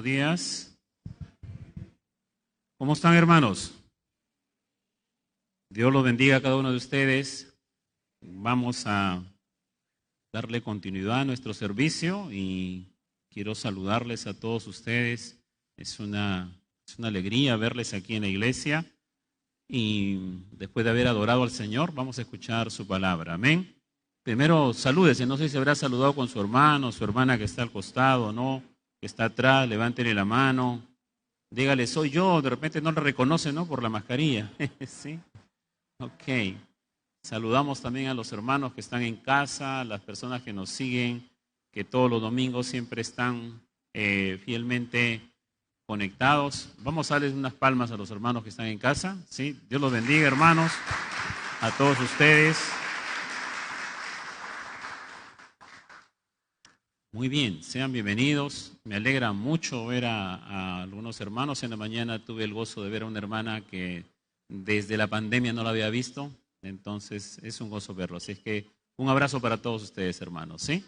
buenos días. ¿Cómo están, hermanos? Dios los bendiga a cada uno de ustedes. Vamos a darle continuidad a nuestro servicio y quiero saludarles a todos ustedes. Es una alegría verles aquí en la iglesia y después de haber adorado al Señor, vamos a escuchar su palabra. Amén. Primero, salúdese. No sé si habrá saludado con su hermano, su hermana que está al costado, ¿no? Que está atrás, levántele la mano. Dígale, soy yo. De repente no le reconoce, ¿no? Por la mascarilla. Sí. Ok. Saludamos también a los hermanos que están en casa, las personas que nos siguen, que todos los domingos siempre están fielmente conectados. Vamos a darles unas palmas a los hermanos que están en casa. ¿Sí? Dios los bendiga, hermanos, a todos ustedes. Muy bien, sean bienvenidos. Me alegra mucho ver a algunos hermanos. En la mañana tuve el gozo de ver a una hermana que desde la pandemia no la había visto. Entonces es un gozo verlo. Así es que un abrazo para todos ustedes, hermanos. ¿Sí?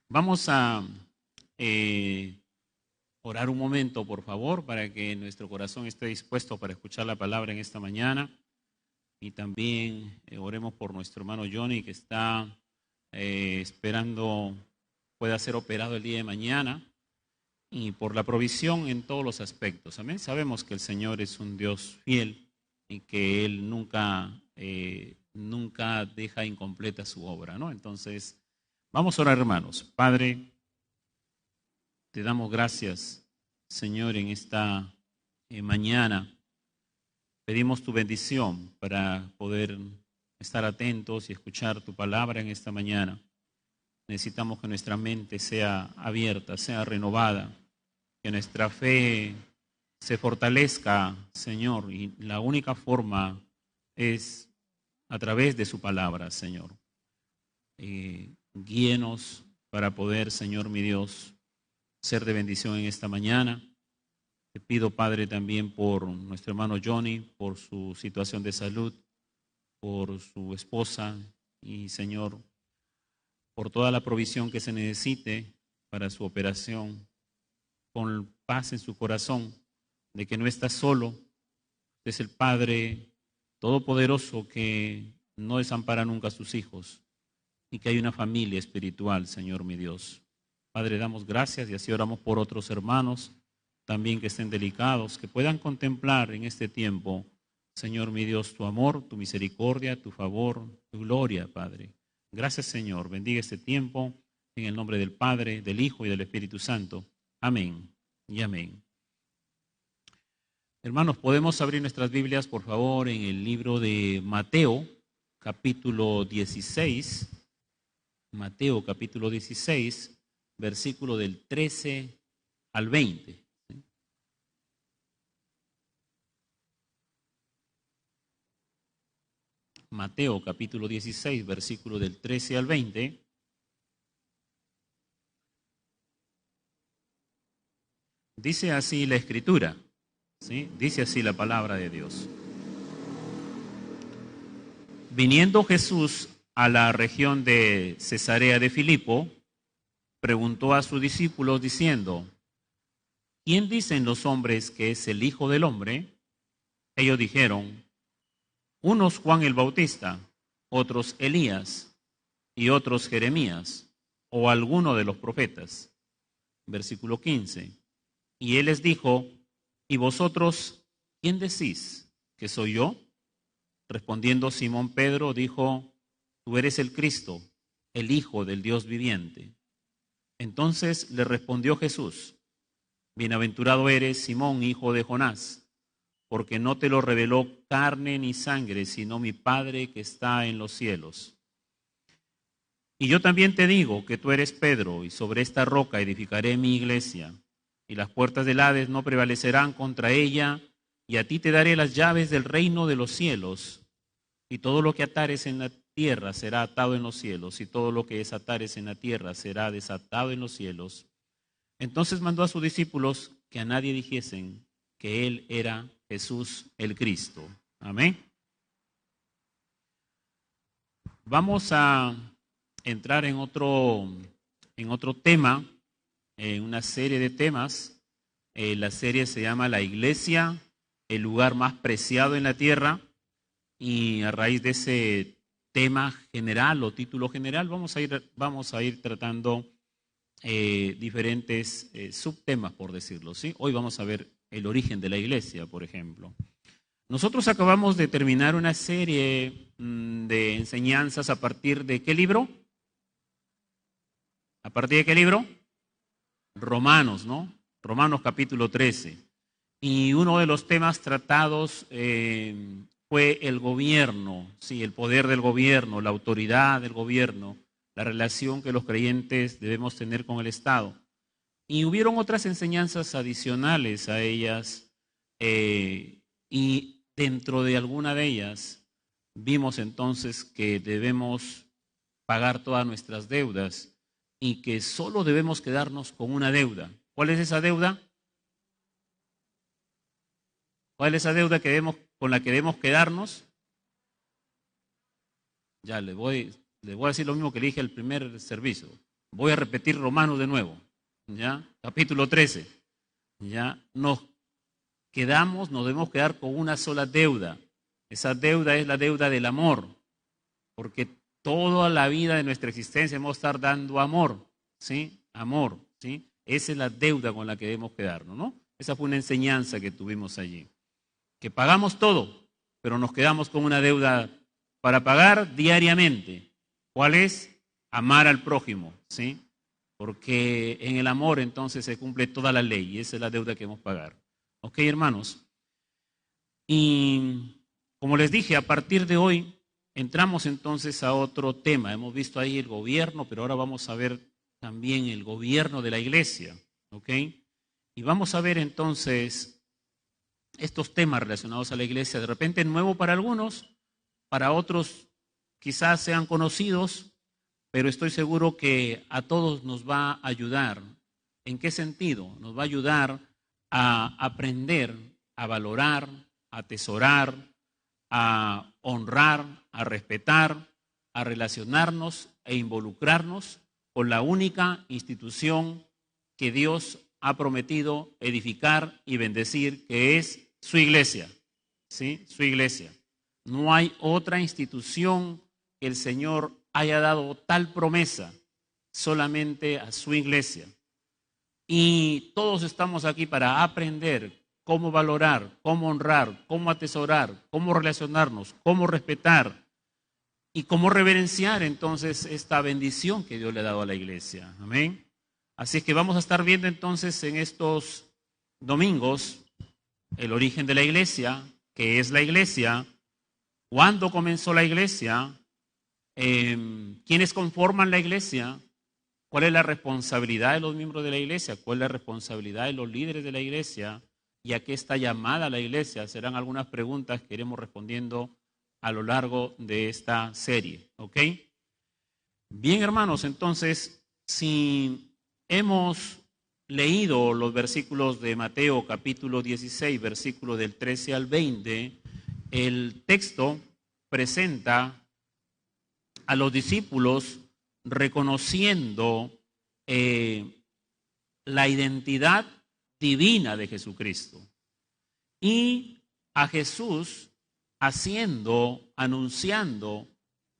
Vamos a orar un momento, por favor, para que nuestro corazón esté dispuesto para escuchar la palabra en esta mañana. Y también oremos por nuestro hermano Johnny, que está esperando pueda ser operado el día de mañana, y por la provisión en todos los aspectos. Amén. Sabemos que el Señor es un Dios fiel y que Él nunca deja incompleta su obra, ¿no? Entonces, vamos a orar, hermanos. Padre, te damos gracias, Señor, en esta mañana. Pedimos tu bendición para poder estar atentos y escuchar tu palabra en esta mañana. Necesitamos que nuestra mente sea abierta, sea renovada, que nuestra fe se fortalezca, Señor, y la única forma es a través de su palabra, Señor. Guíenos para poder, Señor mi Dios, ser de bendición en esta mañana. Te pido, Padre, también por nuestro hermano Johnny, por su situación de salud, por su esposa y, Señor, por toda la provisión que se necesite para su operación, con paz en su corazón, de que no está solo, es el Padre Todopoderoso que no desampara nunca a sus hijos y que hay una familia espiritual, Señor mi Dios. Padre, damos gracias y así oramos por otros hermanos también que estén delicados, que puedan contemplar en este tiempo, Señor mi Dios, tu amor, tu misericordia, tu favor, tu gloria, Padre. Gracias, Señor. Bendiga este tiempo en el nombre del Padre, del Hijo y del Espíritu Santo. Amén y amén. Hermanos, podemos abrir nuestras Biblias, por favor, en el libro de Mateo, capítulo 16. Mateo, capítulo 16, versículo del 13 al 20. Mateo capítulo 16, versículo del 13 al 20. Dice así la Escritura, ¿sí? Dice así la palabra de Dios. Viniendo Jesús a la región de Cesarea de Filipo, preguntó a sus discípulos diciendo, ¿quién dicen los hombres que es el Hijo del Hombre? Ellos dijeron, unos Juan el Bautista, otros Elías y otros Jeremías o alguno de los profetas. Versículo 15. Y él les dijo, ¿y vosotros quién decís que soy yo? Respondiendo Simón Pedro dijo, tú eres el Cristo, el Hijo del Dios viviente. Entonces le respondió Jesús, bienaventurado eres, Simón, hijo de Jonás, porque no te lo reveló carne ni sangre, sino mi Padre que está en los cielos. Y yo también te digo que tú eres Pedro, y sobre esta roca edificaré mi iglesia, y las puertas del Hades no prevalecerán contra ella, y a ti te daré las llaves del reino de los cielos, y todo lo que atares en la tierra será atado en los cielos, y todo lo que desatares en la tierra será desatado en los cielos. Entonces mandó a sus discípulos que a nadie dijesen que él era Jesús el Cristo. Amén. Vamos a entrar en otro tema, en una serie de temas. La serie se llama La Iglesia, el lugar más preciado en la tierra, y a raíz de ese tema general o título general vamos a ir tratando diferentes subtemas, por decirlo, ¿sí? Hoy vamos a ver el origen de la iglesia, por ejemplo. Nosotros acabamos de terminar una serie de enseñanzas a partir de ¿qué libro? ¿A partir de qué libro? Romanos, ¿no? Romanos capítulo 13. Y uno de los temas tratados fue el gobierno, sí, el poder del gobierno, la autoridad del gobierno, la relación que los creyentes debemos tener con el Estado. Y hubieron otras enseñanzas adicionales a ellas, y dentro de alguna de ellas vimos entonces que debemos pagar todas nuestras deudas y que solo debemos quedarnos con una deuda. ¿Cuál es esa deuda? ¿Cuál es esa deuda con la que debemos quedarnos? Ya le voy a decir lo mismo que le dije al primer servicio. Voy a repetir Romanos de nuevo. ¿Ya? Capítulo 13. ¿Ya? Nos debemos quedar con una sola deuda. Esa deuda es la deuda del amor. Porque toda la vida de nuestra existencia debemos estar dando amor. ¿Sí? Amor. ¿Sí? Esa es la deuda con la que debemos quedarnos, ¿no? Esa fue una enseñanza que tuvimos allí. Que pagamos todo, pero nos quedamos con una deuda para pagar diariamente. ¿Cuál es? Amar al prójimo, ¿sí? Porque en el amor entonces se cumple toda la ley y esa es la deuda que debemos pagar. ¿Ok, hermanos? Y como les dije, a partir de hoy entramos entonces a otro tema. Hemos visto ahí el gobierno, pero ahora vamos a ver también el gobierno de la iglesia, ¿ok? Y vamos a ver entonces estos temas relacionados a la iglesia, de repente nuevo para algunos, para otros quizás sean conocidos, pero estoy seguro que a todos nos va a ayudar. ¿En qué sentido? Nos va a ayudar a aprender, a valorar, a atesorar, a honrar, a respetar, a relacionarnos e involucrarnos con la única institución que Dios ha prometido edificar y bendecir, que es su iglesia, ¿sí? Su iglesia. No hay otra institución que el Señor haya dado tal promesa, solamente a su iglesia. Y todos estamos aquí para aprender cómo valorar, cómo honrar, cómo atesorar, cómo relacionarnos, cómo respetar y cómo reverenciar entonces esta bendición que Dios le ha dado a la iglesia. Amén. Así es que vamos a estar viendo entonces en estos domingos el origen de la iglesia, qué es la iglesia, cuándo comenzó la iglesia, quiénes conforman la iglesia, cuál es la responsabilidad de los miembros de la iglesia, cuál es la responsabilidad de los líderes de la iglesia y a qué está llamada la iglesia. Serán algunas preguntas que iremos respondiendo a lo largo de esta serie, ¿ok? Bien, hermanos, entonces, si hemos leído los versículos de Mateo capítulo 16, versículos del 13 al 20, el texto presenta a los discípulos reconociendo la identidad divina de Jesucristo y a Jesús anunciando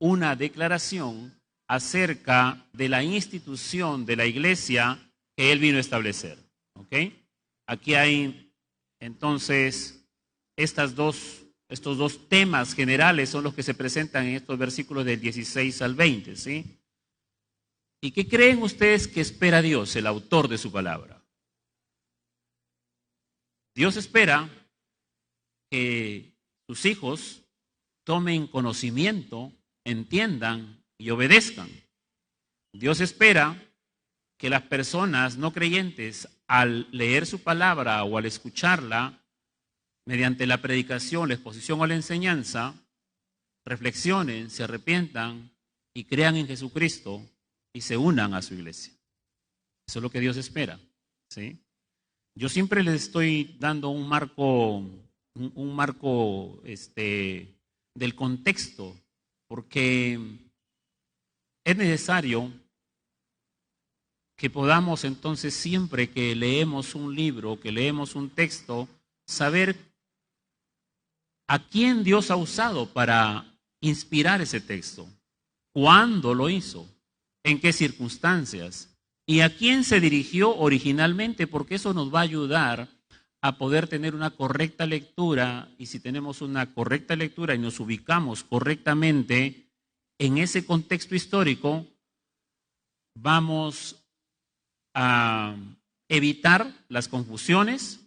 una declaración acerca de la institución de la iglesia que Él vino a establecer. ¿Ok? Aquí hay entonces estos dos temas generales son los que se presentan en estos versículos del 16 al 20, ¿sí? ¿Y qué creen ustedes que espera Dios, el autor de su palabra? Dios espera que sus hijos tomen conocimiento, entiendan y obedezcan. Dios espera que las personas no creyentes, al leer su palabra o al escucharla, mediante la predicación, la exposición o la enseñanza, reflexionen, se arrepientan y crean en Jesucristo y se unan a su iglesia. Eso es lo que Dios espera, ¿sí? Yo siempre les estoy dando un marco del contexto, porque es necesario que podamos entonces siempre que leemos un libro, que leemos un texto, saber a quién Dios ha usado para inspirar ese texto, cuándo lo hizo, en qué circunstancias y a quién se dirigió originalmente, porque eso nos va a ayudar a poder tener una correcta lectura, y si tenemos una correcta lectura y nos ubicamos correctamente en ese contexto histórico, vamos a evitar las confusiones,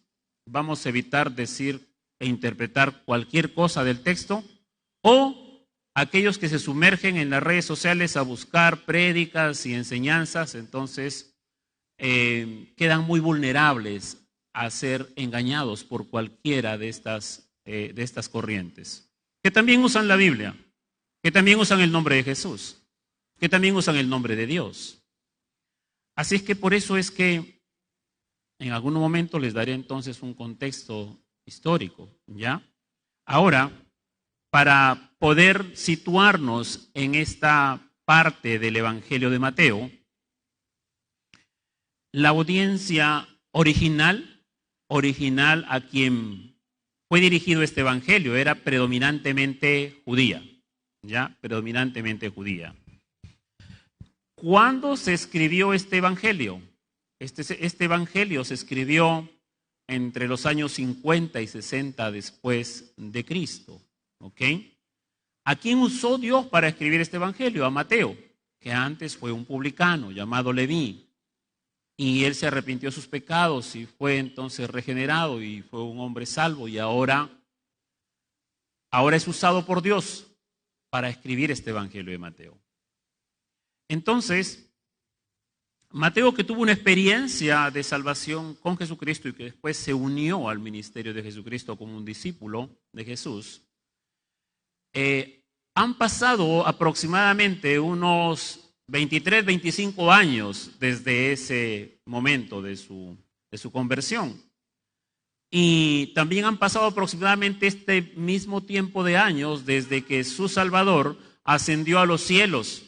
vamos a evitar decir e interpretar cualquier cosa del texto, o aquellos que se sumergen en las redes sociales a buscar prédicas y enseñanzas, entonces quedan muy vulnerables a ser engañados por cualquiera de estas corrientes, que también usan la Biblia, que también usan el nombre de Jesús, que también usan el nombre de Dios. Así es que por eso es que en algún momento les daré entonces un contexto histórico, ¿ya? Ahora, para poder situarnos en esta parte del Evangelio de Mateo, la audiencia original a quien fue dirigido este Evangelio era predominantemente judía, ¿ya? Predominantemente judía. ¿Cuándo se escribió este Evangelio? Este Evangelio se escribió entre los años 50 y 60 después de Cristo. ¿Ok? ¿A quién usó Dios para escribir este Evangelio? A Mateo, que antes fue un publicano llamado Leví. Y él se arrepintió de sus pecados y fue entonces regenerado y fue un hombre salvo. Y ahora es usado por Dios para escribir este Evangelio de Mateo. Entonces, Mateo, que tuvo una experiencia de salvación con Jesucristo y que después se unió al ministerio de Jesucristo como un discípulo de Jesús, han pasado aproximadamente unos 23, 25 años desde ese momento de su conversión. Y también han pasado aproximadamente este mismo tiempo de años desde que su Salvador ascendió a los cielos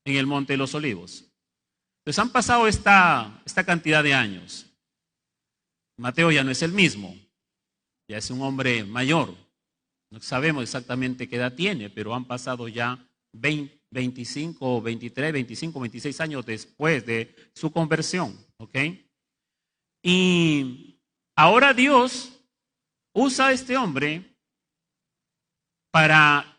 en el Monte de los Olivos. Entonces han pasado esta cantidad de años. Mateo ya no es el mismo, ya es un hombre mayor. No sabemos exactamente qué edad tiene, pero han pasado ya 25, 23, 25, 26 años después de su conversión. ¿Ok? Y ahora Dios usa a este hombre para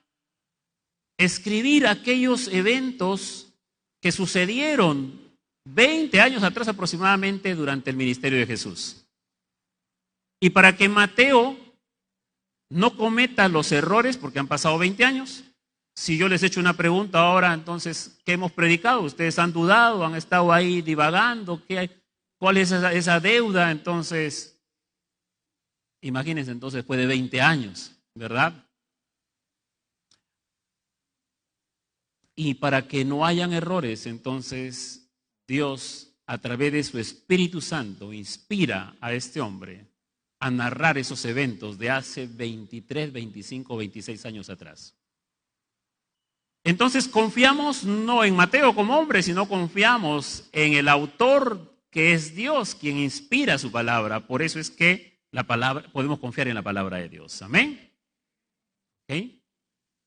escribir aquellos eventos que sucedieron 20 años atrás aproximadamente durante el ministerio de Jesús. Y para que Mateo no cometa los errores, porque han pasado 20 años, si yo les he hecho una pregunta ahora, entonces, ¿qué hemos predicado? Ustedes han dudado, han estado ahí divagando, ¿cuál es esa deuda? Entonces, imagínense entonces después de 20 años, ¿verdad? Y para que no hayan errores, entonces Dios, a través de su Espíritu Santo, inspira a este hombre a narrar esos eventos de hace 23, 25, 26 años atrás. Entonces confiamos no en Mateo como hombre, sino confiamos en el autor, que es Dios, quien inspira su palabra. Por eso es que podemos confiar en la palabra de Dios. Amén. ¿Ok?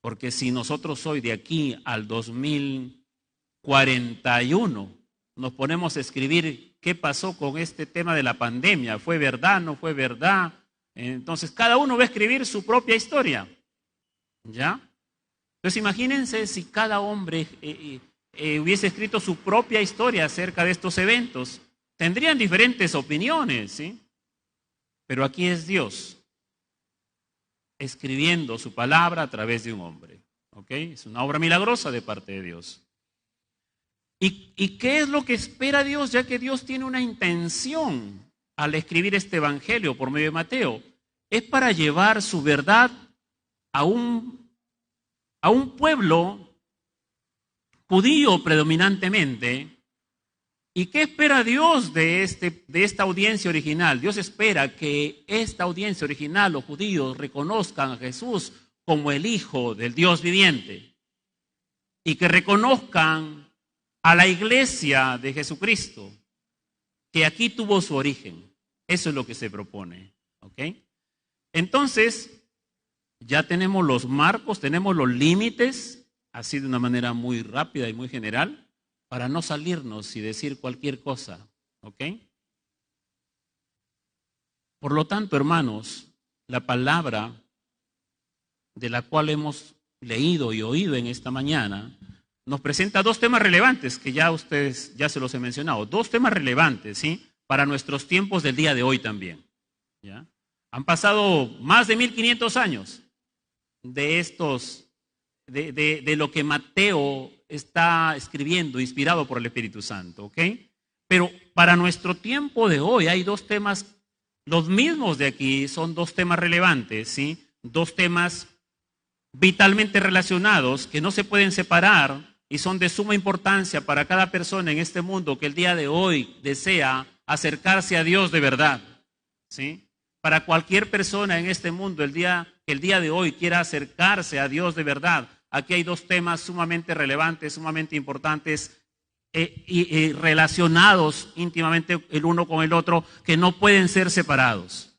Porque si nosotros hoy de aquí al 2041 nos ponemos a escribir qué pasó con este tema de la pandemia, ¿fue verdad, no fue verdad? Entonces cada uno va a escribir su propia historia, ¿ya? Entonces imagínense si cada hombre hubiese escrito su propia historia acerca de estos eventos. Tendrían diferentes opiniones, ¿sí? Pero aquí es Dios escribiendo su palabra a través de un hombre. ¿Ok? Es una obra milagrosa de parte de Dios. ¿Y qué es lo que espera Dios? Ya que Dios tiene una intención al escribir este evangelio por medio de Mateo. Es para llevar su verdad a un pueblo judío predominantemente. ¿Y qué espera Dios de esta audiencia original? Dios espera que esta audiencia original, los judíos, reconozcan a Jesús como el Hijo del Dios viviente y que reconozcan a la iglesia de Jesucristo, que aquí tuvo su origen. Eso es lo que se propone. ¿Ok? Entonces, ya tenemos los marcos, tenemos los límites, así de una manera muy rápida y muy general, para no salirnos y decir cualquier cosa. ¿Ok? Por lo tanto, hermanos, la palabra de la cual hemos leído y oído en esta mañana nos presenta dos temas relevantes que ya ustedes, ya se los he mencionado, dos temas relevantes, ¿sí? Para nuestros tiempos del día de hoy también. ¿Ya? Han pasado más de 1500 años de de lo que Mateo está escribiendo, inspirado por el Espíritu Santo, ¿ok? Pero para nuestro tiempo de hoy hay dos temas, los mismos de aquí, son dos temas relevantes, ¿sí? Dos temas vitalmente relacionados que no se pueden separar y son de suma importancia para cada persona en este mundo que el día de hoy desea acercarse a Dios de verdad, ¿sí? Para cualquier persona en este mundo, el día de hoy quiera acercarse a Dios de verdad, aquí hay dos temas sumamente relevantes, sumamente importantes y relacionados íntimamente el uno con el otro, que no pueden ser separados.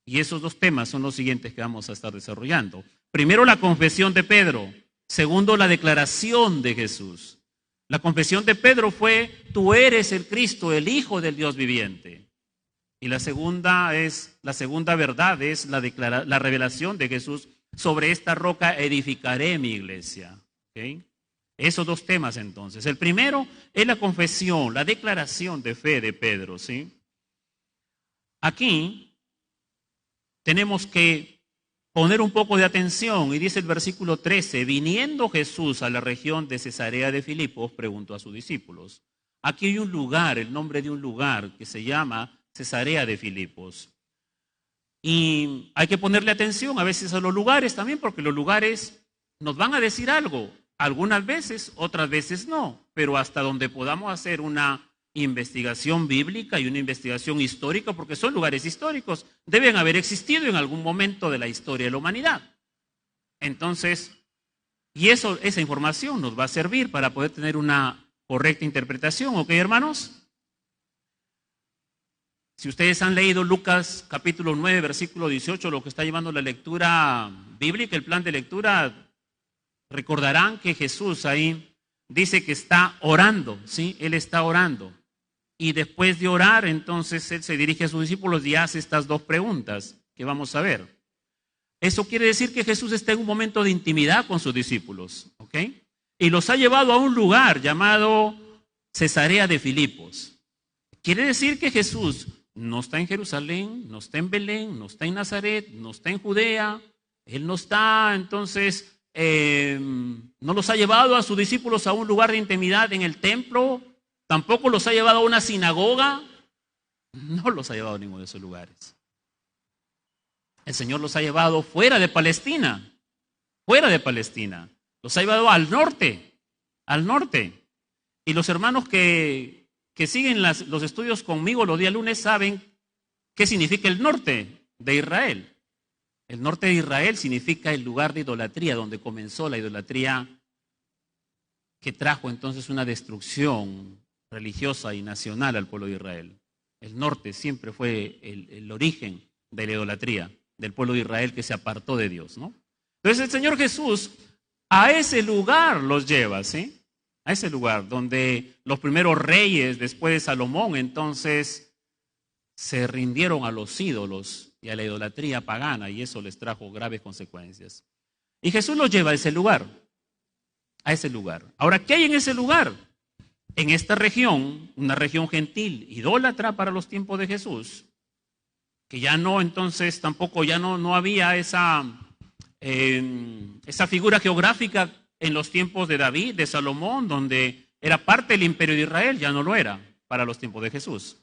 Y esos dos temas son los siguientes que vamos a estar desarrollando. Primero, la confesión de Pedro. Segundo, la declaración de Jesús. La confesión de Pedro fue: tú eres el Cristo, el Hijo del Dios viviente. Y la segunda verdad es la revelación de Jesús: sobre esta roca edificaré mi iglesia. ¿Okay? Esos dos temas entonces. El primero es la confesión, la declaración de fe de Pedro, ¿sí? Aquí tenemos que poner un poco de atención y dice el versículo 13, viniendo Jesús a la región de Cesarea de Filipos, preguntó a sus discípulos. Aquí hay un lugar, el nombre de un lugar que se llama Cesarea de Filipos. Y hay que ponerle atención a veces a los lugares también, porque los lugares nos van a decir algo. Algunas veces, otras veces no, pero hasta donde podamos hacer una investigación bíblica y una investigación histórica, porque son lugares históricos, deben haber existido en algún momento de la historia de la humanidad. Entonces, esa información nos va a servir para poder tener una correcta interpretación, ¿ok, hermanos? Si ustedes han leído Lucas capítulo 9, versículo 18, lo que está llevando la lectura bíblica, el plan de lectura, recordarán que Jesús ahí dice que está orando, ¿sí? Él está orando. Y después de orar, entonces Él se dirige a sus discípulos y hace estas dos preguntas que vamos a ver. Eso quiere decir que Jesús está en un momento de intimidad con sus discípulos, ¿ok? Y los ha llevado a un lugar llamado Cesarea de Filipos. Quiere decir que Jesús no está en Jerusalén, no está en Belén, no está en Nazaret, no está en Judea. Él no está, entonces, no los ha llevado a sus discípulos a un lugar de intimidad en el templo. Tampoco los ha llevado a una sinagoga. No los ha llevado a ninguno de esos lugares. El Señor los ha llevado fuera de Palestina. Fuera de Palestina. Los ha llevado al norte. Al norte. Y los hermanos que siguen los estudios conmigo los días lunes saben qué significa el norte de Israel. El norte de Israel significa el lugar de idolatría, donde comenzó la idolatría que trajo entonces una destrucción religiosa y nacional al pueblo de Israel. El norte siempre fue el origen de la idolatría del pueblo de Israel que se apartó de Dios, ¿no? Entonces el Señor Jesús a ese lugar los lleva, ¿sí? A ese lugar donde los primeros reyes después de Salomón entonces se rindieron a los ídolos y a la idolatría pagana, y eso les trajo graves consecuencias. Y Jesús los lleva a ese lugar. A ese lugar. Ahora, ¿qué hay en ese lugar? En esta región, una región gentil, idólatra para los tiempos de Jesús, que ya no, entonces tampoco ya no había esa figura geográfica en los tiempos de David, de Salomón, donde era parte del imperio de Israel, ya no lo era para los tiempos de Jesús.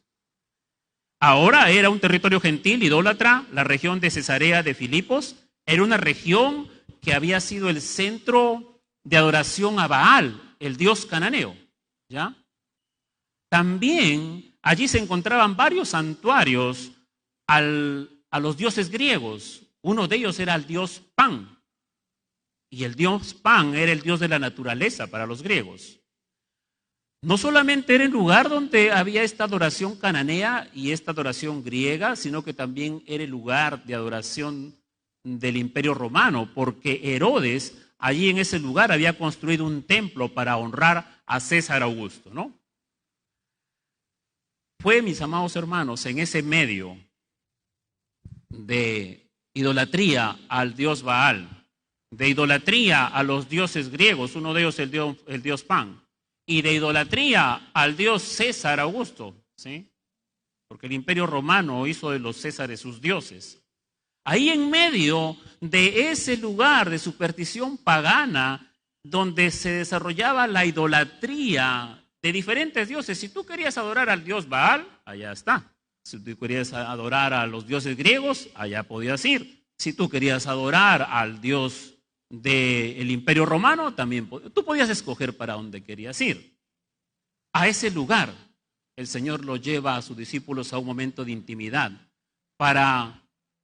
Ahora era un territorio gentil, idólatra, la región de Cesarea de Filipos, era una región que había sido el centro de adoración a Baal, el dios cananeo. ¿Ya? También allí se encontraban varios santuarios a los dioses griegos. Uno de ellos era el dios Pan. Y el dios Pan era el dios de la naturaleza para los griegos. No solamente era el lugar donde había esta adoración cananea y esta adoración griega, sino que también era el lugar de adoración del Imperio Romano, porque Herodes allí en ese lugar había construido un templo para honrar a César Augusto, ¿no? Fue, mis amados hermanos, en ese medio de idolatría al dios Baal, de idolatría a los dioses griegos, uno de ellos el dios Pan, y de idolatría al dios César Augusto, ¿sí? Porque el Imperio Romano hizo de los Césares sus dioses. Ahí en medio de ese lugar de superstición pagana, donde se desarrollaba la idolatría de diferentes dioses. Si tú querías adorar al dios Baal, allá está. Si tú querías adorar a los dioses griegos, allá podías ir. Si tú querías adorar al dios del Imperio Romano, también tú podías escoger para dónde querías ir. A ese lugar el Señor lo lleva a sus discípulos a un momento de intimidad para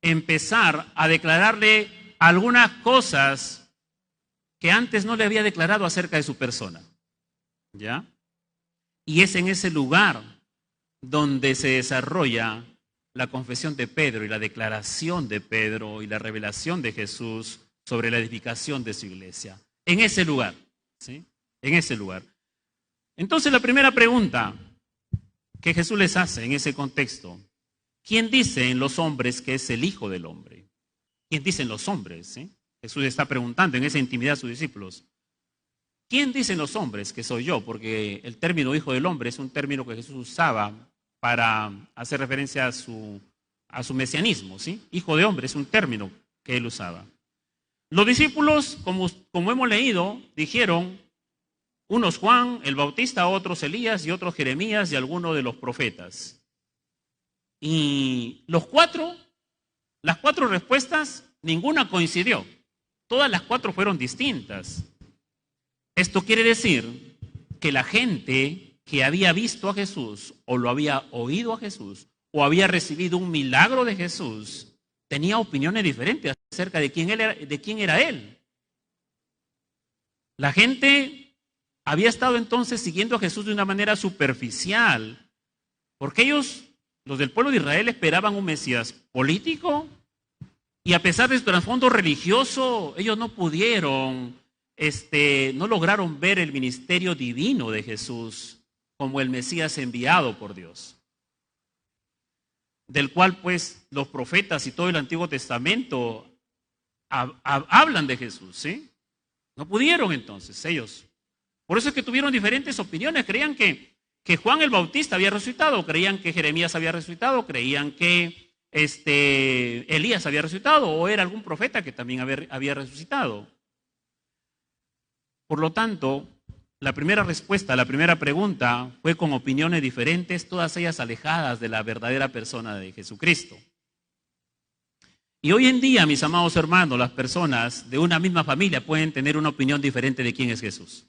empezar a declararle algunas cosas que antes no le había declarado acerca de su persona. ¿Ya? Y es en ese lugar donde se desarrolla la confesión de Pedro y la declaración de Pedro y la revelación de Jesús sobre la edificación de su iglesia. En ese lugar, ¿sí? En ese lugar. Entonces la primera pregunta que Jesús les hace en ese contexto: ¿quién dicen los hombres que es el Hijo del Hombre? ¿Quién dicen los hombres? ¿Sí? Jesús está preguntando en esa intimidad a sus discípulos. ¿Quién dicen los hombres que soy yo? Porque el término Hijo del Hombre es un término que Jesús usaba para hacer referencia a su mesianismo, ¿sí? Hijo de Hombre es un término que él usaba. Los discípulos, como hemos leído, dijeron, unos Juan el Bautista, otros Elías y otros Jeremías y algunos de los profetas. Y las cuatro respuestas, ninguna coincidió. Todas las cuatro fueron distintas. Esto quiere decir que la gente que había visto a Jesús o lo había oído a Jesús o había recibido un milagro de Jesús tenía opiniones diferentes acerca de quién era él. La gente había estado entonces siguiendo a Jesús de una manera superficial, porque ellos, los del pueblo de Israel, esperaban un Mesías político y a pesar de su trasfondo religioso, ellos no pudieron, no lograron ver el ministerio divino de Jesús como el Mesías enviado por Dios, del cual pues los profetas y todo el Antiguo Testamento hablan de Jesús, ¿sí? No pudieron entonces ellos. Por eso es que tuvieron diferentes opiniones. Creían que Juan el Bautista había resucitado, creían que Jeremías había resucitado, creían que Elías había resucitado o era algún profeta que también había resucitado. Por lo tanto, la primera respuesta, la primera pregunta fue con opiniones diferentes, todas ellas alejadas de la verdadera persona de Jesucristo. Y hoy en día, mis amados hermanos, las personas de una misma familia pueden tener una opinión diferente de quién es Jesús.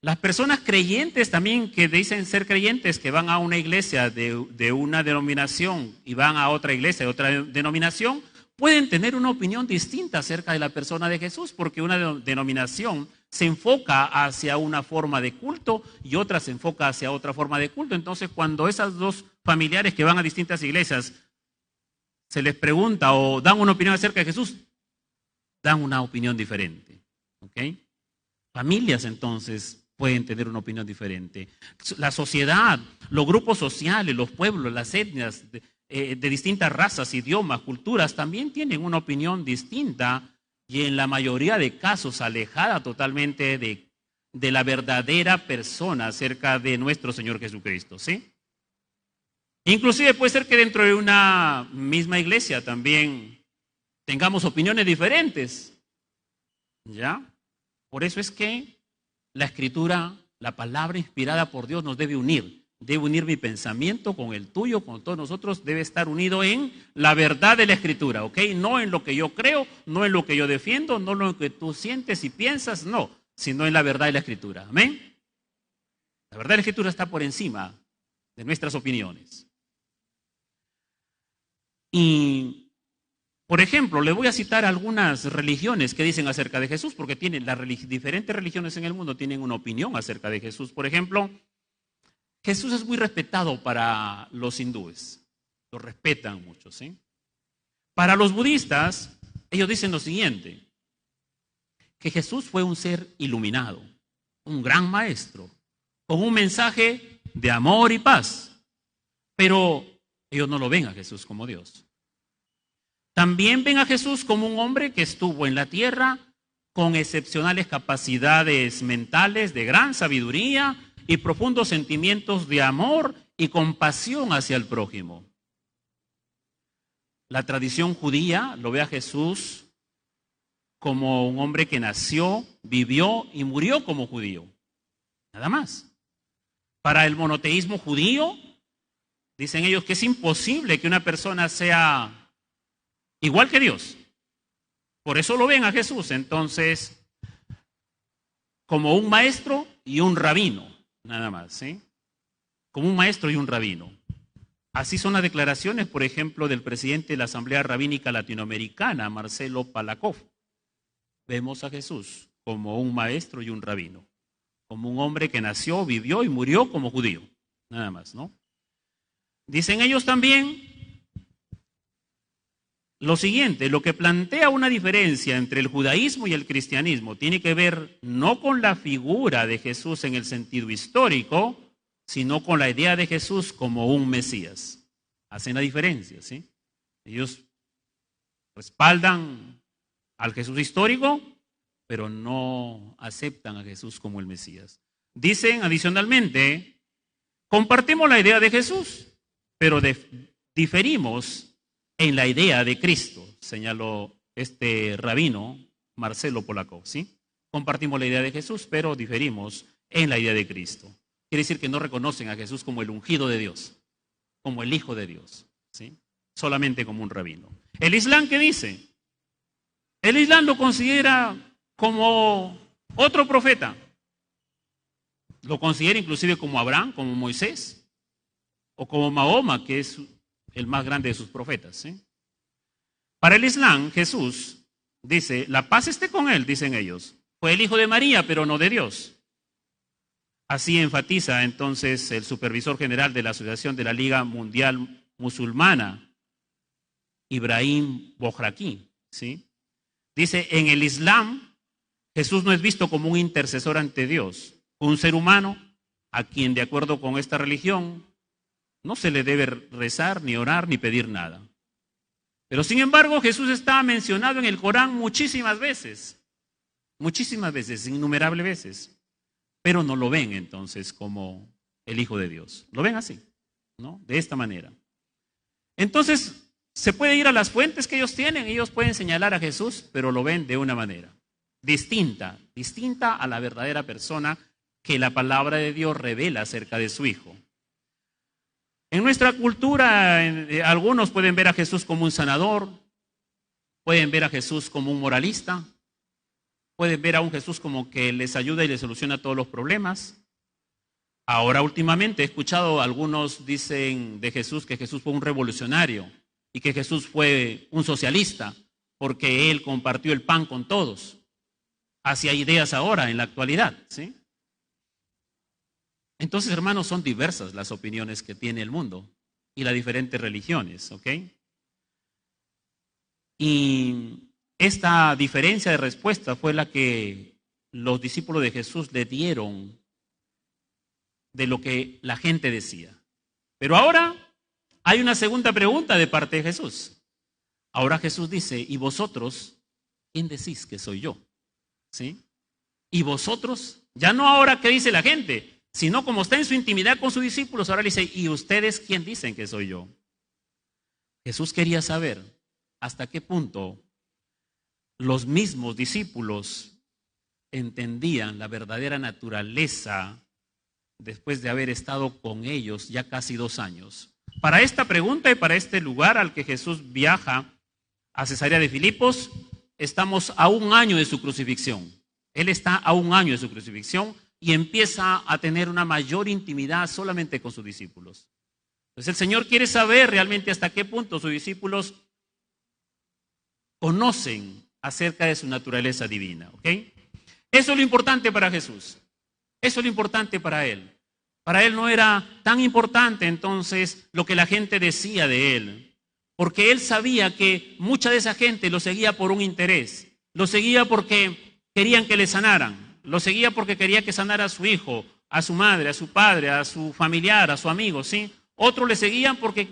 Las personas creyentes también, que dicen ser creyentes, que van a una iglesia de una denominación y van a otra iglesia de otra denominación, pueden tener una opinión distinta acerca de la persona de Jesús, porque una denominación se enfoca hacia una forma de culto y otra se enfoca hacia otra forma de culto. Entonces, cuando esas dos familiares que van a distintas iglesias se les pregunta o dan una opinión acerca de Jesús, dan una opinión diferente. ¿Ok? Familias, entonces, pueden tener una opinión diferente. La sociedad, los grupos sociales, los pueblos, las etnias de distintas razas, idiomas, culturas, también tienen una opinión distinta y en la mayoría de casos alejada totalmente de la verdadera persona acerca de nuestro Señor Jesucristo, ¿sí? Inclusive puede ser que dentro de una misma iglesia también tengamos opiniones diferentes, ¿ya? Por eso es que la Escritura, la palabra inspirada por Dios nos debe unir. Debe unir mi pensamiento con el tuyo, con todos nosotros. Debe estar unido en la verdad de la Escritura, ¿ok? No en lo que yo creo, no en lo que yo defiendo, no en lo que tú sientes y piensas, no, sino en la verdad de la Escritura. ¿Amén? La verdad de la Escritura está por encima de nuestras opiniones. Y Por ejemplo, le voy a citar algunas religiones que dicen acerca de Jesús, porque diferentes religiones en el mundo tienen una opinión acerca de Jesús. Por ejemplo, Jesús es muy respetado para los hindúes, lo respetan mucho, ¿sí? Para los budistas, ellos dicen lo siguiente, que Jesús fue un ser iluminado, un gran maestro, con un mensaje de amor y paz, pero ellos no lo ven a Jesús como Dios. También ven a Jesús como un hombre que estuvo en la tierra con excepcionales capacidades mentales, de gran sabiduría y profundos sentimientos de amor y compasión hacia el prójimo. La tradición judía lo ve a Jesús como un hombre que nació, vivió y murió como judío. Nada más. Para el monoteísmo judío, dicen ellos que es imposible que una persona sea igual que Dios. Por eso lo ven a Jesús, entonces, como un maestro y un rabino, nada más, ¿sí? Como un maestro y un rabino. Así son las declaraciones, por ejemplo, del presidente de la Asamblea Rabínica Latinoamericana, Marcelo Palakov. Vemos a Jesús como un maestro y un rabino, como un hombre que nació, vivió y murió como judío, nada más, ¿no? Dicen ellos también lo siguiente, lo que plantea una diferencia entre el judaísmo y el cristianismo tiene que ver no con la figura de Jesús en el sentido histórico, sino con la idea de Jesús como un Mesías. Hacen la diferencia, ¿sí? Ellos respaldan al Jesús histórico, pero no aceptan a Jesús como el Mesías. Dicen adicionalmente, compartimos la idea de Jesús, pero diferimos en la idea de Cristo, señaló este rabino Marcelo Palakov, ¿sí? Compartimos la idea de Jesús, pero diferimos en la idea de Cristo. Quiere decir que no reconocen a Jesús como el ungido de Dios, como el Hijo de Dios, ¿sí? Solamente como un rabino. ¿El Islam qué dice? El Islam lo considera como otro profeta. Lo considera inclusive como Abraham, como Moisés, o como Mahoma, que es el más grande de sus profetas, ¿sí? Para el Islam, Jesús dice, la paz esté con él, dicen ellos. Fue el hijo de María, pero no de Dios. Así enfatiza entonces el supervisor general de la Asociación de la Liga Mundial Musulmana, Ibrahim Bojraki, ¿sí? Dice, en el Islam, Jesús no es visto como un intercesor ante Dios, un ser humano a quien, de acuerdo con esta religión, no se le debe rezar, ni orar, ni pedir nada. Pero sin embargo, Jesús está mencionado en el Corán muchísimas veces, innumerables veces, pero no lo ven entonces como el Hijo de Dios. Lo ven así, ¿no? De esta manera. Entonces, se puede ir a las fuentes que ellos tienen, ellos pueden señalar a Jesús, pero lo ven de una manera distinta a la verdadera persona que la palabra de Dios revela acerca de su Hijo. En nuestra cultura, algunos pueden ver a Jesús como un sanador, pueden ver a Jesús como un moralista, pueden ver a un Jesús como que les ayuda y les soluciona todos los problemas. Ahora últimamente he escuchado algunos dicen de Jesús que Jesús fue un revolucionario y que Jesús fue un socialista porque él compartió el pan con todos. Así hay ideas ahora en la actualidad, ¿sí? Entonces, hermanos, son diversas las opiniones que tiene el mundo y las diferentes religiones, ¿ok? Y esta diferencia de respuesta fue la que los discípulos de Jesús le dieron de lo que la gente decía. Pero ahora hay una segunda pregunta de parte de Jesús. Ahora Jesús dice, ¿y vosotros quién decís que soy yo? ¿Sí? ¿Y vosotros? Ya no ahora qué dice la gente, sino como está en su intimidad con sus discípulos, ahora le dice, ¿y ustedes quién dicen que soy yo? Jesús quería saber hasta qué punto los mismos discípulos entendían la verdadera naturaleza después de haber estado con ellos ya casi 2 años. Para esta pregunta y para este lugar al que Jesús viaja a Cesarea de Filipos, estamos a 1 año de su crucifixión. Él está a 1 año de su crucifixión y empieza a tener una mayor intimidad solamente con sus discípulos. Entonces el Señor quiere saber realmente hasta qué punto sus discípulos conocen acerca de su naturaleza divina. ¿Ok? Eso es lo importante para Jesús. Eso es lo importante para él. Para él no era tan importante entonces lo que la gente decía de él, porque él sabía que mucha de esa gente lo seguía por un interés, lo seguía porque querían que le sanaran, lo seguía porque quería que sanara a su hijo, a su madre, a su padre, a su familiar, a su amigo, ¿sí? Otros le seguían porque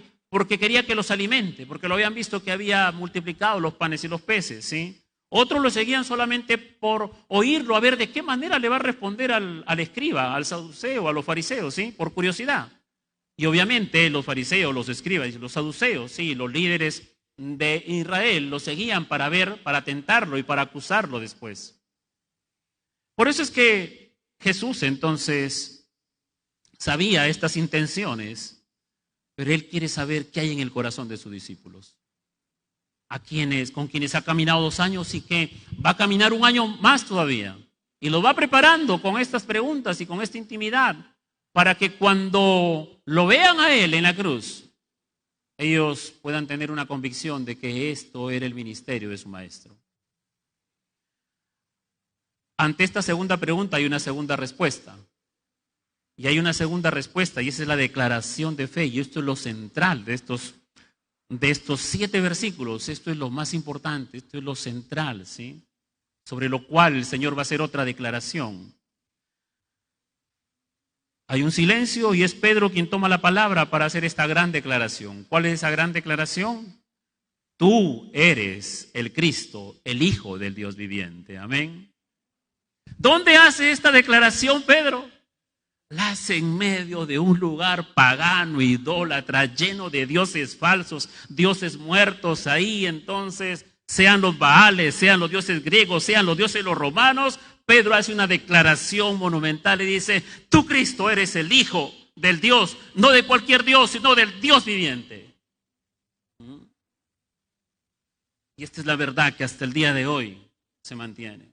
quería que los alimente, porque lo habían visto que había multiplicado los panes y los peces, ¿sí? Otros lo seguían solamente por oírlo, a ver de qué manera le va a responder al escriba, al saduceo, a los fariseos, ¿sí? Por curiosidad. Y obviamente los fariseos, los escribas y los saduceos, sí, los líderes de Israel lo seguían para ver, para tentarlo y para acusarlo después. Por eso es que Jesús entonces sabía estas intenciones, pero él quiere saber qué hay en el corazón de sus discípulos. Con quienes ha caminado 2 años y que va a caminar 1 año más todavía. Y lo va preparando con estas preguntas y con esta intimidad para que cuando lo vean a él en la cruz, ellos puedan tener una convicción de que esto era el ministerio de su maestro. Ante esta segunda pregunta hay una segunda respuesta. Y hay una segunda respuesta y esa es la declaración de fe. Y esto es lo central de estos 7 versículos. Esto es lo más importante, esto es lo central, ¿sí? Sobre lo cual el Señor va a hacer otra declaración. Hay un silencio y es Pedro quien toma la palabra para hacer esta gran declaración. ¿Cuál es esa gran declaración? Tú eres el Cristo, el Hijo del Dios viviente. Amén. ¿Dónde hace esta declaración Pedro? La hace en medio de un lugar pagano, idólatra, lleno de dioses falsos, dioses muertos ahí. Entonces, sean los Baales, sean los dioses griegos, sean los dioses los romanos, Pedro hace una declaración monumental y dice, tú Cristo eres el Hijo del Dios, no de cualquier Dios, sino del Dios viviente. Y esta es la verdad que hasta el día de hoy se mantiene.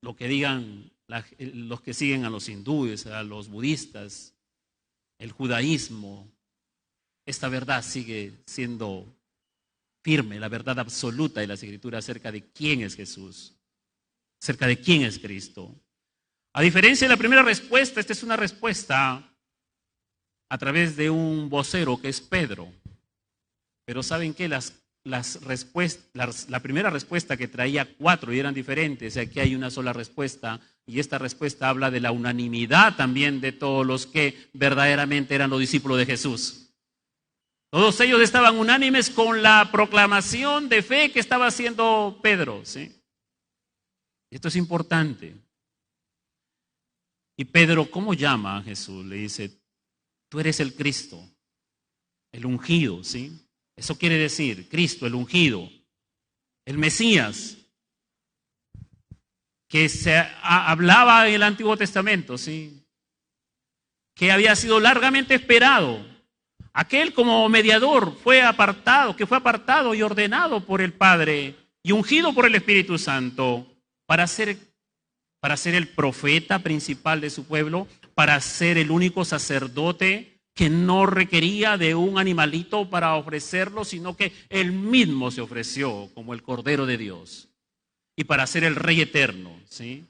Lo que digan los que siguen a los hindúes, a los budistas, el judaísmo, esta verdad sigue siendo firme, la verdad absoluta de las Escrituras acerca de quién es Jesús, acerca de quién es Cristo. A diferencia de la primera respuesta, esta es una respuesta a través de un vocero que es Pedro. Pero ¿saben qué? La primera respuesta que traía 4 y eran diferentes, aquí hay una sola respuesta y esta respuesta habla de la unanimidad también de todos los que verdaderamente eran los discípulos de Jesús. Todos ellos estaban unánimes con la proclamación de fe que estaba haciendo Pedro, ¿sí? Esto es importante. Y Pedro, ¿cómo llama a Jesús? Le dice, tú eres el Cristo, el ungido, ¿sí? Eso quiere decir, Cristo, el ungido, el Mesías, que se hablaba en el Antiguo Testamento, ¿sí? Que había sido largamente esperado. Aquel como mediador que fue apartado y ordenado por el Padre y ungido por el Espíritu Santo para ser el profeta principal de su pueblo, para ser el único sacerdote que no requería de un animalito para ofrecerlo, sino que él mismo se ofreció como el Cordero de Dios. Y para ser el Rey eterno, ¿sí?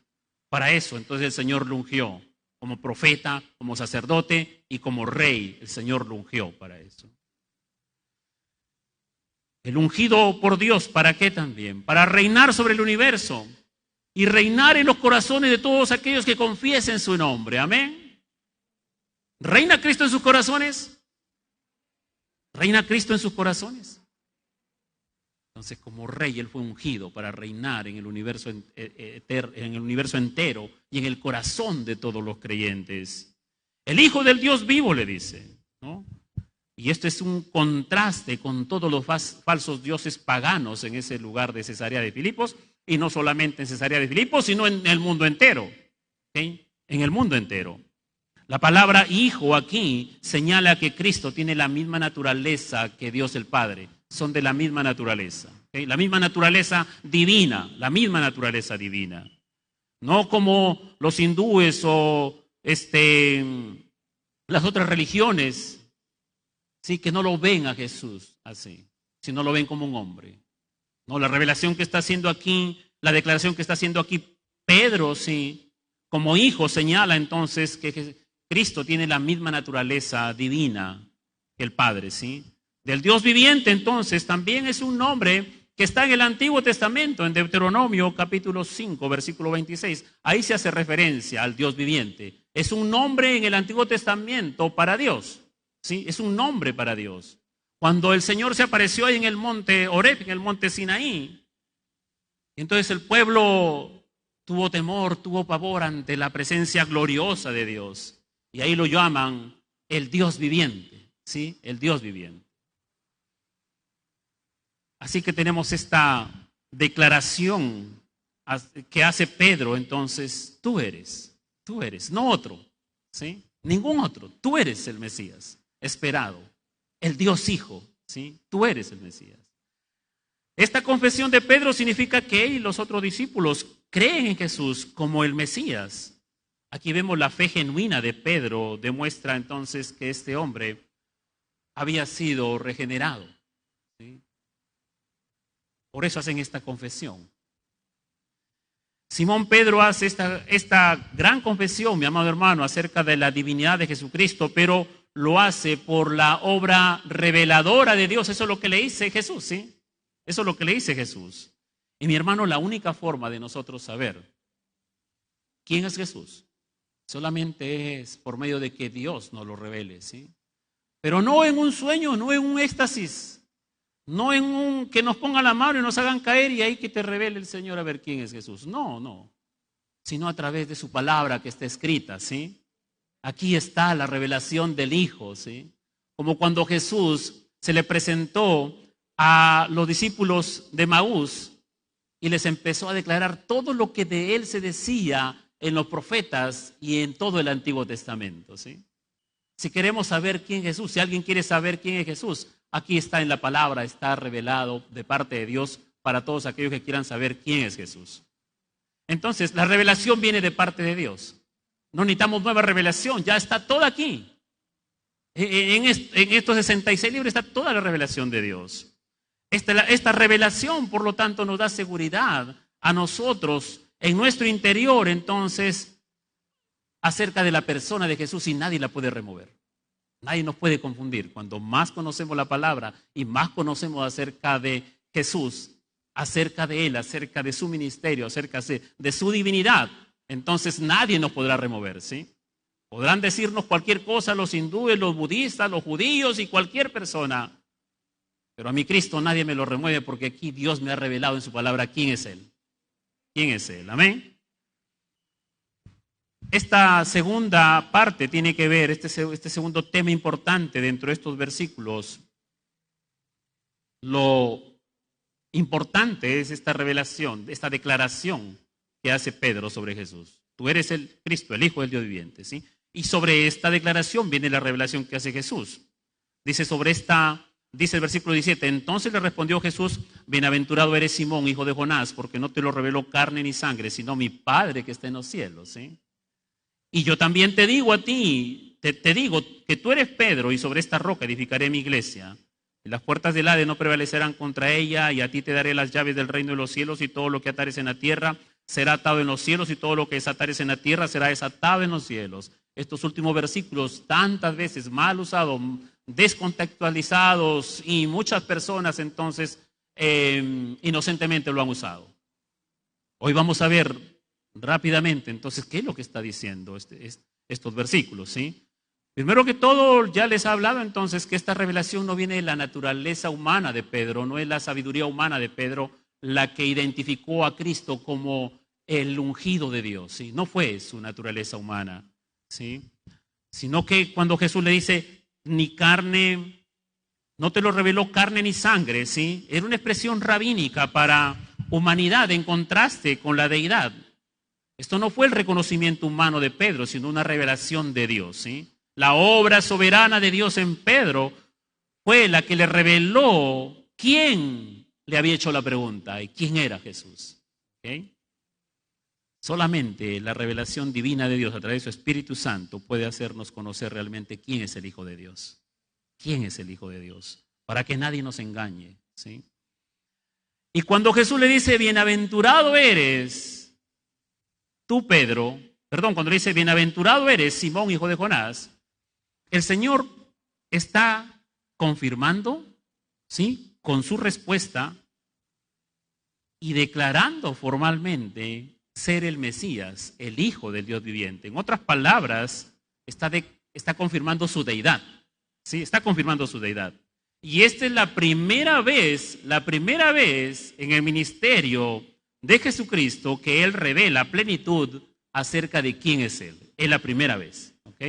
Para eso, entonces el Señor lo ungió como profeta, como sacerdote y como rey. El Señor lo ungió para eso. El ungido por Dios, ¿para qué también? Para reinar sobre el universo y reinar en los corazones de todos aquellos que confiesen su nombre. Amén. ¿Reina Cristo en sus corazones? ¿Reina Cristo en sus corazones? Entonces, como rey, él fue ungido para reinar en el universo entero y en el corazón de todos los creyentes. El Hijo del Dios vivo, le dice, ¿no? Y esto es un contraste con todos los falsos dioses paganos en ese lugar de Cesarea de Filipos, y no solamente en Cesarea de Filipos, sino en el mundo entero. ¿Okay? En el mundo entero. La palabra hijo aquí señala que Cristo tiene la misma naturaleza que Dios el Padre. Son de la misma naturaleza. ¿Okay? La misma naturaleza divina, la misma naturaleza divina. No como los hindúes o las otras religiones, sí, que no lo ven a Jesús así, sino lo ven como un hombre. No, la revelación que está haciendo aquí, la declaración que está haciendo aquí Pedro, sí, como hijo señala entonces que Cristo tiene la misma naturaleza divina que el Padre, ¿sí? Del Dios viviente entonces también es un nombre que está en el Antiguo Testamento, en Deuteronomio capítulo 5, versículo 26. Ahí se hace referencia al Dios viviente. Es un nombre en el Antiguo Testamento para Dios, ¿sí? Es un nombre para Dios. Cuando el Señor se apareció ahí en el monte Horeb, en el monte Sinaí, entonces el pueblo tuvo temor, tuvo pavor ante la presencia gloriosa de Dios. Y ahí lo llaman el Dios viviente, ¿sí? El Dios viviente. Así que tenemos esta declaración que hace Pedro, entonces, tú eres, no otro, ¿sí? Ningún otro, tú eres el Mesías esperado, el Dios Hijo, ¿sí? Tú eres el Mesías. Esta confesión de Pedro significa que él y los otros discípulos creen en Jesús como el Mesías. Aquí vemos la fe genuina de Pedro, demuestra entonces que este hombre había sido regenerado, ¿sí? Por eso hacen esta confesión. Simón Pedro hace esta gran confesión, mi amado hermano, acerca de la divinidad de Jesucristo, pero lo hace por la obra reveladora de Dios. Eso es lo que le dice Jesús, ¿sí? Eso es lo que le dice Jesús. Y mi hermano, la única forma de nosotros saber quién es Jesús solamente es por medio de que Dios nos lo revele, ¿sí? Pero no en un sueño, no en un éxtasis. No en un que nos pongan la mano y nos hagan caer y ahí que te revele el Señor a ver quién es Jesús. No. Sino a través de su palabra que está escrita, ¿sí? Aquí está la revelación del Hijo, ¿sí? Como cuando Jesús se le presentó a los discípulos de Maús y les empezó a declarar todo lo que de él se decía en los profetas y en todo el Antiguo Testamento, ¿sí? Si queremos saber quién es Jesús, si alguien quiere saber quién es Jesús, aquí está en la palabra, está revelado de parte de Dios para todos aquellos que quieran saber quién es Jesús. Entonces, la revelación viene de parte de Dios. No necesitamos nueva revelación, ya está toda aquí. En estos 66 libros está toda la revelación de Dios. Esta revelación, por lo tanto, nos da seguridad a nosotros en nuestro interior, entonces, acerca de la persona de Jesús y nadie la puede remover. Nadie nos puede confundir. Cuando más conocemos la palabra y más conocemos acerca de Jesús, acerca de Él, acerca de su ministerio, acerca de su divinidad, entonces nadie nos podrá remover, ¿sí? Podrán decirnos cualquier cosa los hindúes, los budistas, los judíos y cualquier persona, pero a mi Cristo nadie me lo remueve porque aquí Dios me ha revelado en su palabra quién es Él. ¿Quién es Él? Amén. Esta segunda parte tiene que ver, este segundo tema importante dentro de estos versículos. Lo importante es esta revelación, esta declaración que hace Pedro sobre Jesús. Tú eres el Cristo, el Hijo del Dios viviente, ¿sí? Y sobre esta declaración viene la revelación que hace Jesús. Dice el versículo 17, entonces le respondió Jesús, bienaventurado eres Simón, hijo de Jonás, porque no te lo reveló carne ni sangre, sino mi Padre que está en los cielos, ¿sí? Y yo también te digo a ti, te digo que tú eres Pedro y sobre esta roca edificaré mi iglesia. Y las puertas del Hades no prevalecerán contra ella y a ti te daré las llaves del reino de los cielos y todo lo que atares en la tierra será atado en los cielos y todo lo que desatares en la tierra será desatado en los cielos. Estos últimos versículos tantas veces mal usados, descontextualizados y muchas personas entonces inocentemente lo han usado. Hoy vamos a ver rápidamente, entonces, ¿qué es lo que está diciendo estos versículos? ¿Sí? Primero que todo, ya les he hablado entonces que esta revelación no viene de la naturaleza humana de Pedro, no es la sabiduría humana de Pedro la que identificó a Cristo como el ungido de Dios, ¿sí? No fue su naturaleza humana, ¿sí? Sino que cuando Jesús le dice, ni carne, no te lo reveló carne ni sangre, ¿sí? Era una expresión rabínica para humanidad en contraste con la deidad. Esto no fue el reconocimiento humano de Pedro, sino una revelación de Dios, ¿sí? La obra soberana de Dios en Pedro fue la que le reveló quién le había hecho la pregunta y quién era Jesús. ¿Okay? Solamente la revelación divina de Dios a través de su Espíritu Santo puede hacernos conocer realmente quién es el Hijo de Dios. ¿Quién es el Hijo de Dios? Para que nadie nos engañe, ¿sí? Y cuando Jesús le dice, bienaventurado eres tú, Pedro, cuando le dice, bienaventurado eres Simón, hijo de Jonás, el Señor está confirmando, ¿sí?, con su respuesta y declarando formalmente ser el Mesías, el Hijo del Dios viviente. En otras palabras, está confirmando su deidad, ¿sí? Está confirmando su deidad. Y esta es la primera vez en el ministerio de Jesucristo que Él revela plenitud acerca de quién es Él. Es la primera vez, ¿ok?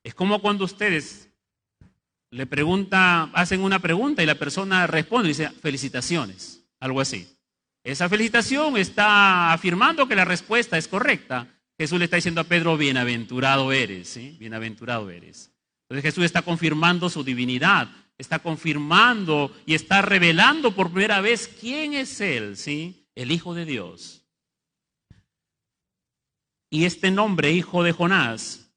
Es como cuando ustedes le hacen una pregunta y la persona responde y dice, felicitaciones, algo así. Esa felicitación está afirmando que la respuesta es correcta. Jesús le está diciendo a Pedro, bienaventurado eres, ¿sí? Bienaventurado eres. Entonces Jesús está confirmando su divinidad, está confirmando y está revelando por primera vez quién es Él, ¿sí? El Hijo de Dios. Y este nombre, Hijo de Jonás,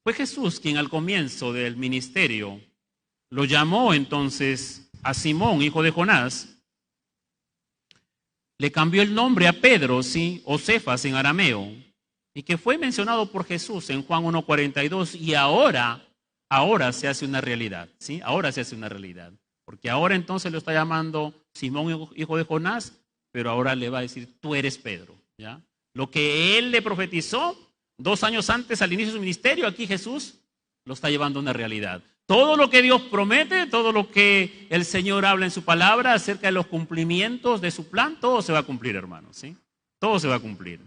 fue Jesús quien al comienzo del ministerio lo llamó entonces a Simón, hijo de Jonás. Le cambió el nombre a Pedro, ¿sí? O Cefas en arameo, y que fue mencionado por Jesús en Juan 1:42, y ahora se hace una realidad, ¿sí? Ahora se hace una realidad, porque ahora entonces lo está llamando Simón, hijo de Jonás, pero ahora le va a decir, tú eres Pedro, ¿ya? Lo que él le profetizó 2 años antes al inicio de su ministerio, aquí Jesús lo está llevando a una realidad. Todo lo que Dios promete, todo lo que el Señor habla en su palabra acerca de los cumplimientos de su plan, todo se va a cumplir, hermanos, ¿sí? Todo se va a cumplir.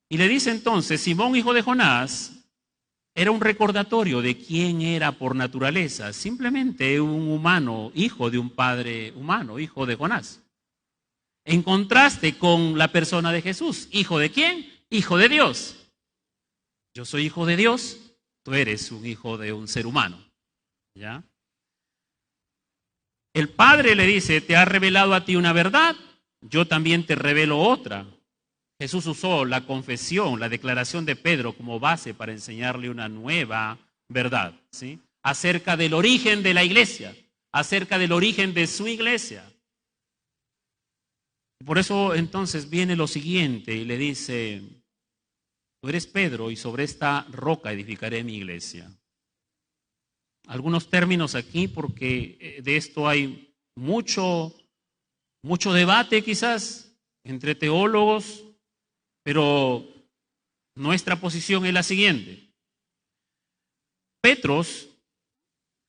Y le dice entonces, Simón, hijo de Jonás, era un recordatorio de quién era por naturaleza, simplemente un humano, hijo de un padre humano, hijo de Jonás. En contraste con la persona de Jesús, ¿hijo de quién? Hijo de Dios. Yo soy hijo de Dios. Tú eres un hijo de un ser humano, ¿ya? El Padre le dice, te ha revelado a ti una verdad, yo también te revelo otra. Jesús usó la confesión, la declaración de Pedro como base para enseñarle una nueva verdad, ¿sí? Acerca del origen de la iglesia, acerca del origen de su iglesia. Por eso entonces viene lo siguiente y le dice, tú eres Pedro y sobre esta roca edificaré mi iglesia. Algunos términos aquí porque de esto hay mucho debate quizás entre teólogos, pero nuestra posición es la siguiente. Petros,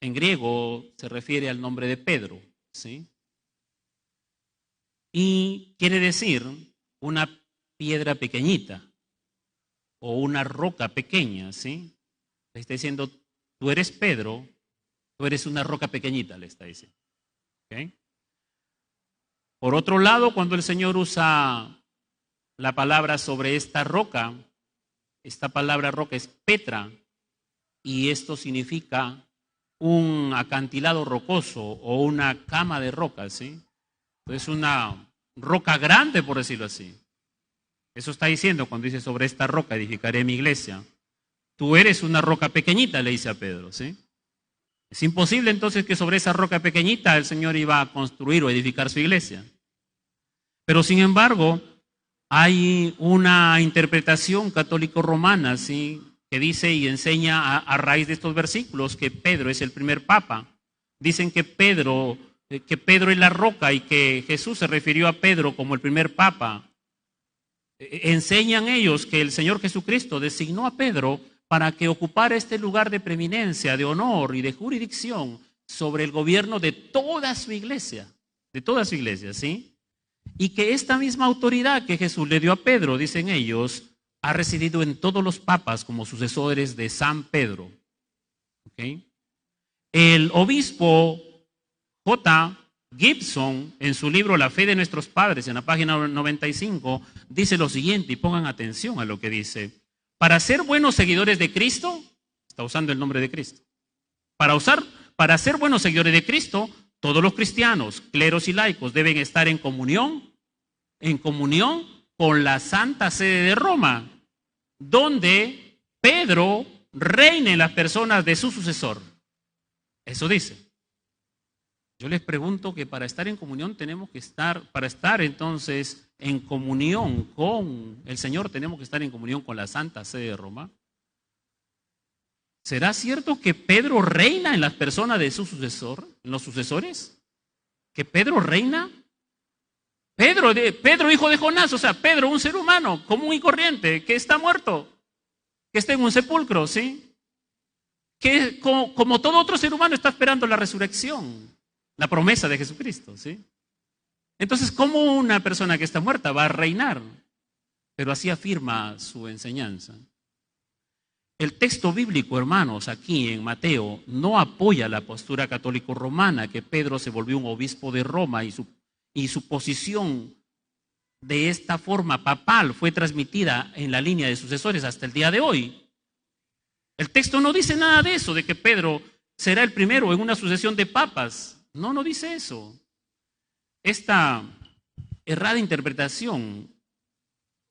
en griego, se refiere al nombre de Pedro, ¿sí? Y quiere decir una piedra pequeñita o una roca pequeña, ¿sí? Le está diciendo, tú eres Pedro, tú eres una roca pequeñita, le está diciendo. ¿Okay? Por otro lado, cuando el Señor usa la palabra sobre esta palabra roca es Petra, y esto significa un acantilado rocoso o una cama de rocas, ¿sí? Es una roca grande, por decirlo así. Eso está diciendo cuando dice sobre esta roca edificaré mi iglesia. Tú eres una roca pequeñita, le dice a Pedro, ¿sí? Es imposible entonces que sobre esa roca pequeñita el Señor iba a construir o edificar su iglesia. Pero sin embargo, hay una interpretación católico-romana, ¿sí?, que dice y enseña a raíz de estos versículos que Pedro es el primer papa. Dicen que Pedro es la roca y que Jesús se refirió a Pedro como el primer papa. Enseñan ellos que el Señor Jesucristo designó a Pedro para que ocupara este lugar de preeminencia, de honor y de jurisdicción sobre el gobierno de toda su iglesia, ¿sí? Y que esta misma autoridad que Jesús le dio a Pedro, dicen ellos, ha residido en todos los papas como sucesores de San Pedro. ¿Okay? El obispo J. Gibson, en su libro La fe de nuestros padres, en la página 95, dice lo siguiente, y pongan atención a lo que dice. Para ser buenos seguidores de Cristo, está usando el nombre de Cristo, para ser buenos seguidores de Cristo, todos los cristianos, cleros y laicos deben estar en comunión con la Santa Sede de Roma, donde Pedro reine en las personas de su sucesor. Eso dice. Yo les pregunto que para estar en comunión para estar entonces en comunión con el Señor, tenemos que estar en comunión con la Santa Sede de Roma. ¿Será cierto que Pedro reina en las personas de su sucesor, en los sucesores? ¿Que Pedro reina? Pedro, hijo de Jonás, o sea, Pedro, un ser humano común y corriente, que está muerto, que está en un sepulcro, ¿sí? Que como todo otro ser humano está esperando la resurrección, la promesa de Jesucristo, ¿sí? Entonces, ¿cómo una persona que está muerta va a reinar? Pero así afirma su enseñanza. El texto bíblico, hermanos, aquí en Mateo, no apoya la postura católico-romana que Pedro se volvió un obispo de Roma y su posición de esta forma papal fue transmitida en la línea de sucesores hasta el día de hoy. El texto no dice nada de eso, de que Pedro será el primero en una sucesión de papas. No dice eso. Esta errada interpretación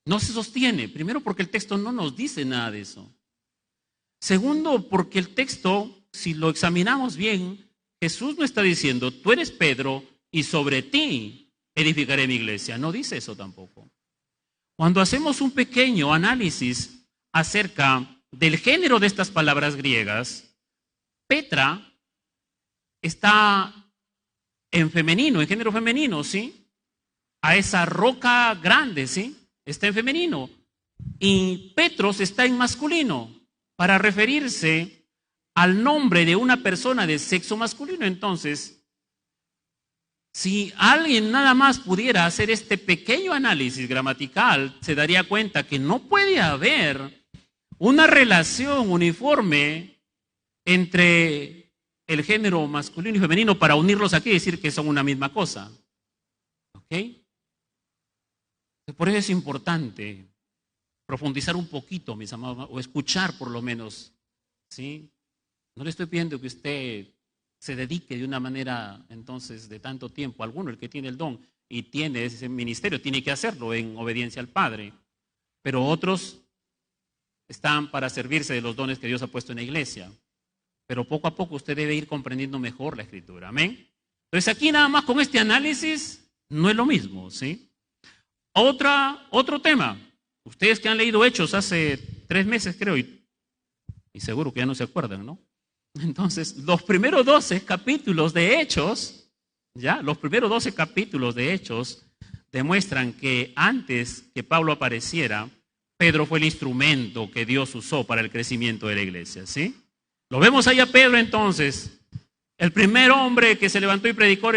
no se sostiene. Primero, porque el texto no nos dice nada de eso. Segundo, porque el texto, si lo examinamos bien, Jesús no está diciendo, tú eres Pedro y sobre ti edificaré mi iglesia. No dice eso tampoco. Cuando hacemos un pequeño análisis acerca del género de estas palabras griegas, Petra está en femenino, en género femenino, ¿sí? A esa roca grande, ¿sí? Está en femenino. Y Petros está en masculino, para referirse al nombre de una persona de sexo masculino. Entonces, si alguien nada más pudiera hacer este pequeño análisis gramatical, se daría cuenta que no puede haber una relación uniforme entre el género masculino y femenino para unirlos aquí y decir que son una misma cosa. ¿Ok? Por eso es importante profundizar un poquito, mis amados, o escuchar por lo menos, ¿sí? No le estoy pidiendo que usted se dedique de una manera, entonces, de tanto tiempo. Alguno, el que tiene el don y tiene ese ministerio, tiene que hacerlo en obediencia al Padre. Pero otros están para servirse de los dones que Dios ha puesto en la iglesia. Pero poco a poco usted debe ir comprendiendo mejor la Escritura. Amén. Entonces aquí nada más con este análisis no es lo mismo, ¿sí? Otro tema. Ustedes que han leído Hechos hace 3 meses, creo, y seguro que ya no se acuerdan, ¿no? Entonces, los primeros 12 capítulos de Hechos, los primeros 12 capítulos de Hechos demuestran que antes que Pablo apareciera, Pedro fue el instrumento que Dios usó para el crecimiento de la iglesia, ¿sí? Lo vemos ahí a Pedro entonces, el primer hombre que se levantó y predicó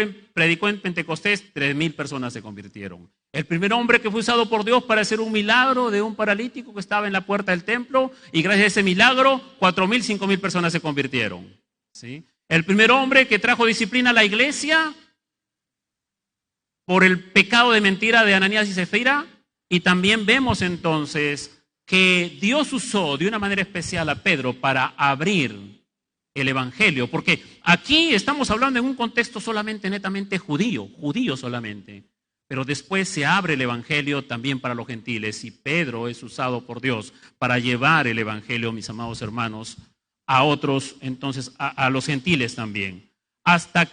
en Pentecostés, 3,000 personas se convirtieron. El primer hombre que fue usado por Dios para hacer un milagro de un paralítico que estaba en la puerta del templo, y gracias a ese milagro, 4,000, 5,000 personas se convirtieron, ¿sí? El primer hombre que trajo disciplina a la iglesia por el pecado de mentira de Ananías y Zafira, y también vemos entonces que Dios usó de una manera especial a Pedro para abrir el evangelio, porque aquí estamos hablando en un contexto solamente netamente judío solamente. Pero después se abre el evangelio también para los gentiles y Pedro es usado por Dios para llevar el evangelio, mis amados hermanos, a otros, entonces a los gentiles también. Hasta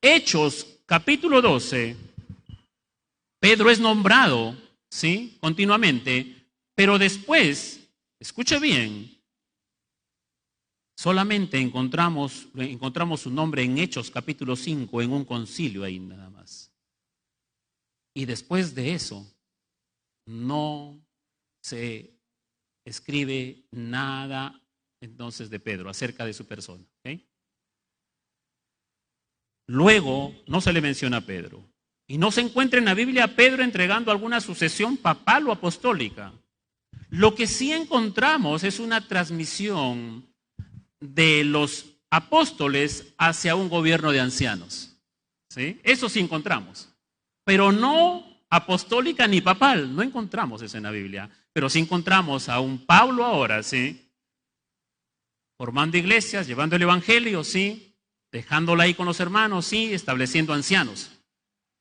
Hechos capítulo 12, Pedro es nombrado, ¿sí? Continuamente, pero después, escuche bien, solamente encontramos su nombre en Hechos capítulo 5, en un concilio ahí nada más. Y después de eso, no se escribe nada entonces de Pedro, acerca de su persona. ¿Okay? Luego, no se le menciona a Pedro. Y no se encuentra en la Biblia a Pedro entregando alguna sucesión papal o apostólica. Lo que sí encontramos es una transmisión de los apóstoles hacia un gobierno de ancianos, ¿sí? Eso sí encontramos, pero no apostólica ni papal, no encontramos eso en la Biblia, pero sí encontramos a un Pablo ahora, ¿sí? Formando iglesias, llevando el evangelio, ¿sí? Dejándola ahí con los hermanos, ¿sí? Estableciendo ancianos,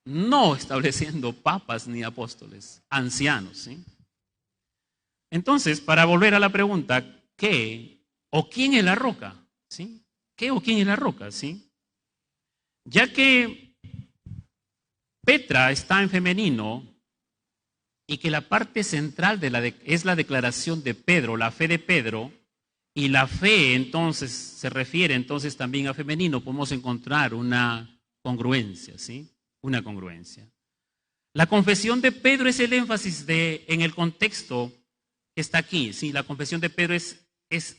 no estableciendo papas ni apóstoles, ancianos, ¿sí? Entonces, para volver a la pregunta, ¿qué o quién es la roca? ¿Sí? ¿Qué o quién es la roca? ¿Sí? Ya que Petra está en femenino y que la parte central es la declaración de Pedro, la fe de Pedro, y la fe entonces se refiere entonces también a femenino, podemos encontrar una congruencia, ¿sí? Una congruencia. La confesión de Pedro es el énfasis en el contexto que está aquí, ¿sí? La confesión de Pedro es